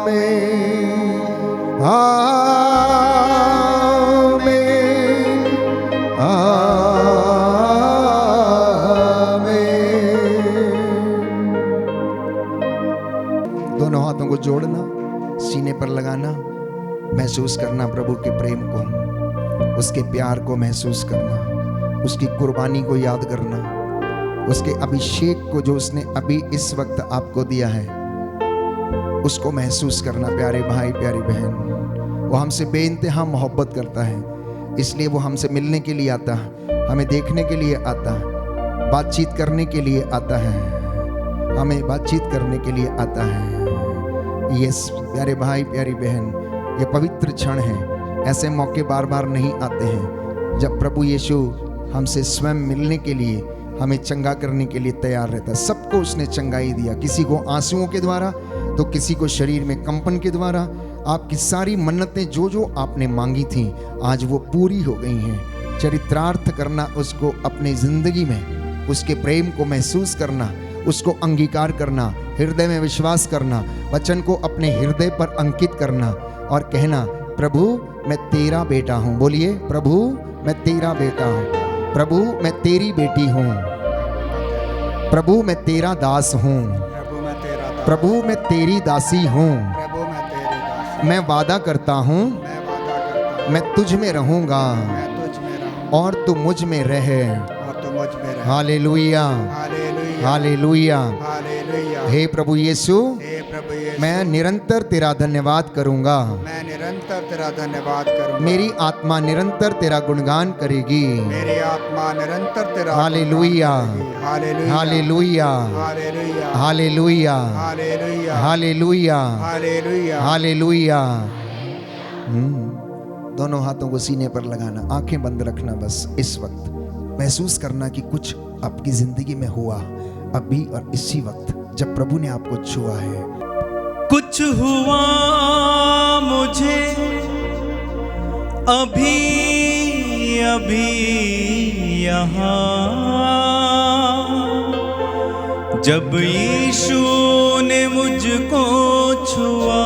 आमीन, आमीन, आमीन। दोनों हाथों को जोड़ना, सीने पर लगाना, महसूस करना प्रभु के प्रेम को, उसके प्यार को महसूस करना, उसकी कुर्बानी को याद करना, उसके अभिषेक को जो उसने अभी इस वक्त आपको दिया है उसको महसूस करना। प्यारे भाई, प्यारी बहन, वो हमसे बेइंतहा मोहब्बत करता है, इसलिए वो हमसे मिलने के लिए आता है, हमें देखने के लिए आता है, बातचीत करने के लिए आता है, हमें बातचीत करने के लिए आता है। यस प्यारे भाई, प्यारी बहन, ये पवित्र क्षण है। ऐसे मौके बार बार नहीं आते हैं जब प्रभु यीशु हमसे स्वयं मिलने के लिए, हमें चंगा करने के लिए तैयार रहता है। सबको उसने चंगाई दिया, किसी को आंसुओं के द्वारा, तो किसी को शरीर में कंपन के द्वारा। आपकी सारी मन्नतें जो जो आपने मांगी थी आज वो पूरी हो गई हैं। चरित्रार्थ करना, उसको अपनी जिंदगी में उसके प्रेम को महसूस करना, उसको अंगीकार करना, हृदय में विश्वास करना, वचन को अपने हृदय पर अंकित करना और कहना, प्रभु मैं तेरा बेटा हूँ। बोलिए, प्रभु मैं तेरा बेटा हूँ, प्रभु मैं तेरी बेटी हूँ, प्रभु मैं तेरा दास हूँ, प्रभु मैं तेरी दासी हूँ। मैं वादा करता हूँ मैं तुझ में रहूँगा और तू मुझ में रह। Hallelujah, hallelujah. हे प्रभु यीशु, मैं निरंतर तेरा धन्यवाद करूंगा, मैं निरंतर तेरा धन्यवाद करूंगा। मेरी आत्मा निरंतर तेरा गुणगान करेगी। मेरी आत्मा निरंतर तेरा hallelujah, hallelujah, hallelujah, hallelujah, hallelujah, hallelujah, hallelujah, hallelujah. Hallelujah. दोनों हाथों को सीने पर लगाना, आंखें बंद रखना, बस इस वक्त महसूस करना कि कुछ आपकी जिंदगी में हुआ अभी और इसी वक्त जब प्रभु ने आपको छुआ है। कुछ हुआ मुझे अभी अभी यहाँ, जब यीशु ने मुझको छुआ।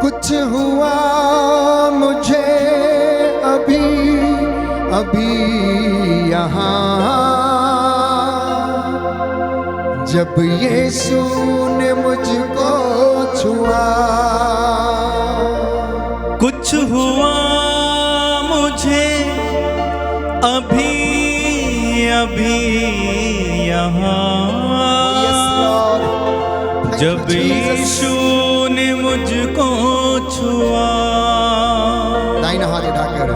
कुछ हुआ मुझे अभी अभी यहाँ, जब यीशु ने मुझको छुआ। कुछ हुआ मुझे अभी अभी यहाँ, जब यीशु ने मुझको छुआ। दाहिना हाथ उठाकर,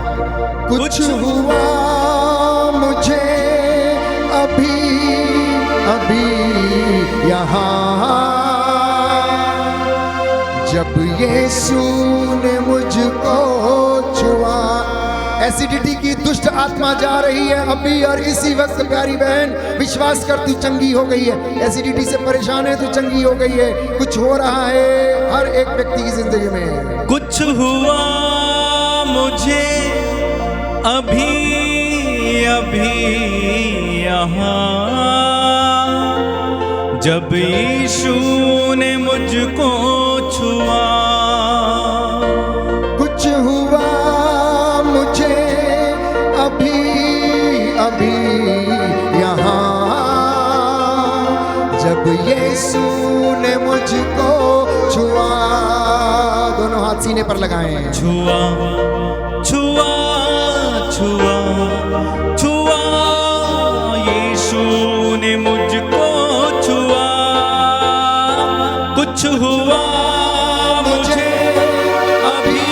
कुछ हुआ मुझे अभी अभी यहाँ, जब यीशु ने मुझको छुआ। एसिडिटी की दुष्ट आत्मा जा रही है अभी और इसी वक्त। प्यारी बहन, विश्वास कर, तू चंगी हो गई है। एसिडिटी से परेशान है, तू चंगी हो गई है। कुछ हो रहा है हर एक व्यक्ति की जिंदगी में। कुछ हुआ मुझे अभी अभी यहाँ, जब यीशु ने मुझको छुआ। कुछ हुआ मुझे अभी अभी यहाँ, जब यीशु ने मुझको छुआ। दोनों हाथ सीने पर लगाएं। छुआ छुआ छुआ छुआ, यीशु ने मुझको छुआ। कुछ हुआ मुझे अभी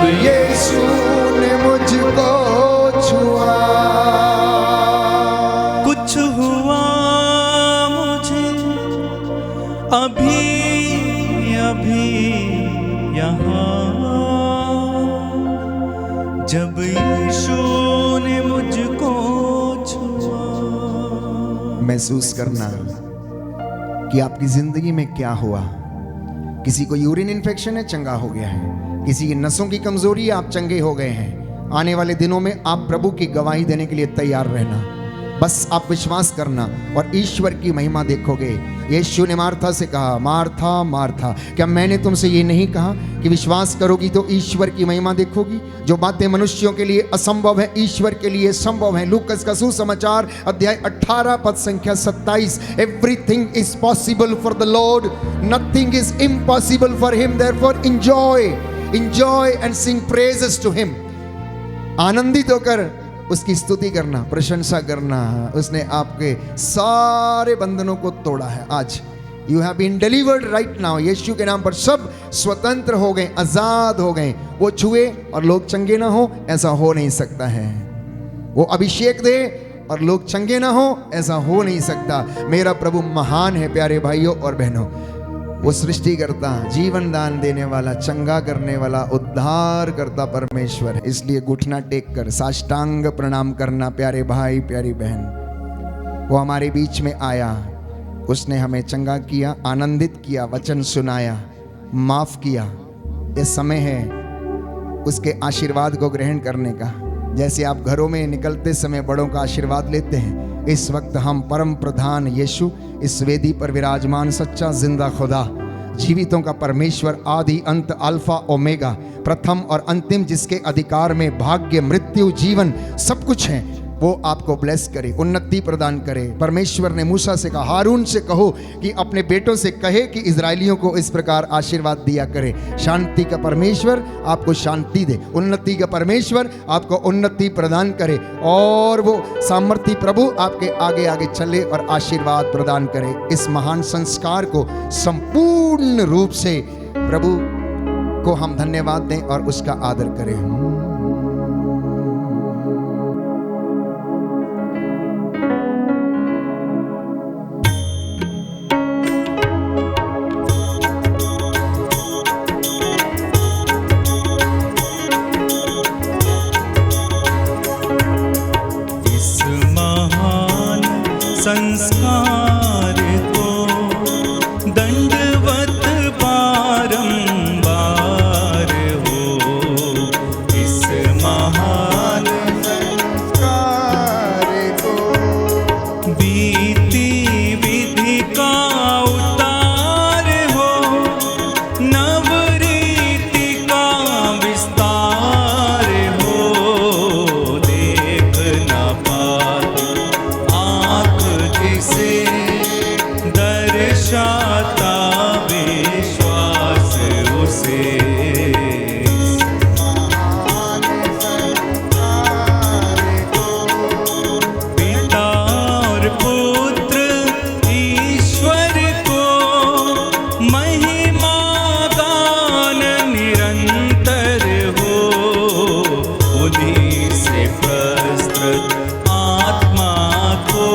यीशु ने मुझको छुआ, कुछ हुआ मुझे अभी अभी यहाँ, जब यीशु ने मुझको छुआ। महसूस करना कि आपकी जिंदगी में क्या हुआ। किसी को यूरिन इन्फेक्शन है, चंगा हो गया है। किसी की नसों की कमजोरी है, आप चंगे हो गए हैं। आने वाले दिनों में आप प्रभु की गवाही देने के लिए तैयार रहना। बस आप विश्वास करना और ईश्वर की महिमा देखोगे। यीशु ने मार्था से कहा, मार्था मार्था, क्या मैंने तुमसे ये नहीं कहा कि विश्वास करोगी तो ईश्वर की महिमा देखोगी? जो बातें मनुष्यों के लिए असंभव है, ईश्वर के लिए संभव है। लूकस का सुसमाचार अध्याय 18 पद संख्या 27। Everything is possible for the Lord, nothing is impossible for him, therefore enjoy and sing praises to him. आनंदित होकर उसकी स्तुति करना, प्रशंसा करना। उसने आपके सारे बंधनों को तोड़ा है। आज you have been delivered right now. यीशु के नाम पर सब स्वतंत्र हो गए, आजाद हो गए। वो छुए और लोग चंगे ना हो, ऐसा हो नहीं सकता है। वो अभिषेक दे और लोग चंगे ना हो, ऐसा हो नहीं सकता। मेरा प्रभु महान है प्यारे भाइयों और बहनों। वो सृष्टि करता, जीवन दान देने वाला, चंगा करने वाला, उद्धार करता परमेश्वर है। इसलिए घुटना टेक कर साष्टांग प्रणाम करना प्यारे भाई प्यारी बहन। वो हमारे बीच में आया, उसने हमें चंगा किया, आनंदित किया, वचन सुनाया, माफ किया। ये समय है उसके आशीर्वाद को ग्रहण करने का। जैसे आप घरों में निकलते समय बड़ों का आशीर्वाद लेते हैं, इस वक्त हम परम प्रधान यीशु, इस वेदी पर विराजमान सच्चा जिंदा खुदा, जीवितों का परमेश्वर, आदि अंत, अल्फा ओमेगा, प्रथम और अंतिम, जिसके अधिकार में भाग्य, मृत्यु, जीवन सब कुछ है, वो आपको ब्लेस करे, उन्नति प्रदान करे। परमेश्वर ने मूसा से कहा, हारून से कहो कि अपने बेटों से कहे कि इजरायलियों को इस प्रकार आशीर्वाद दिया करे। शांति का परमेश्वर आपको शांति दे, उन्नति का परमेश्वर आपको उन्नति प्रदान करे, और वो सामर्थी प्रभु आपके आगे आगे चले और आशीर्वाद प्रदान करे। इस महान संस्कार को संपूर्ण रूप से प्रभु को हम धन्यवाद दें और उसका आदर करें। संस्कार को दंडवत बारंबार हो, इस महान संस्कार को बीती विधि का उतार हो, नवरीति का विस्तार हो, देख न पाती से दर्शाता विश्वास उसे, पिता और पुत्र ईश्वर को महिमा गान निरंतर हो, उन्हीं से प्रस्तुत आत्मा को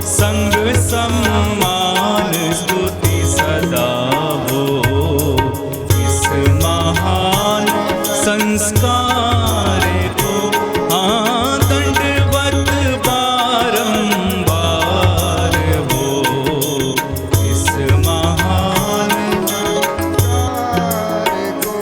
संग सम्मान स्तुति सदा हो। इस महान संस्कार को दंडवत बारंबार हो, इस महान संस्कार को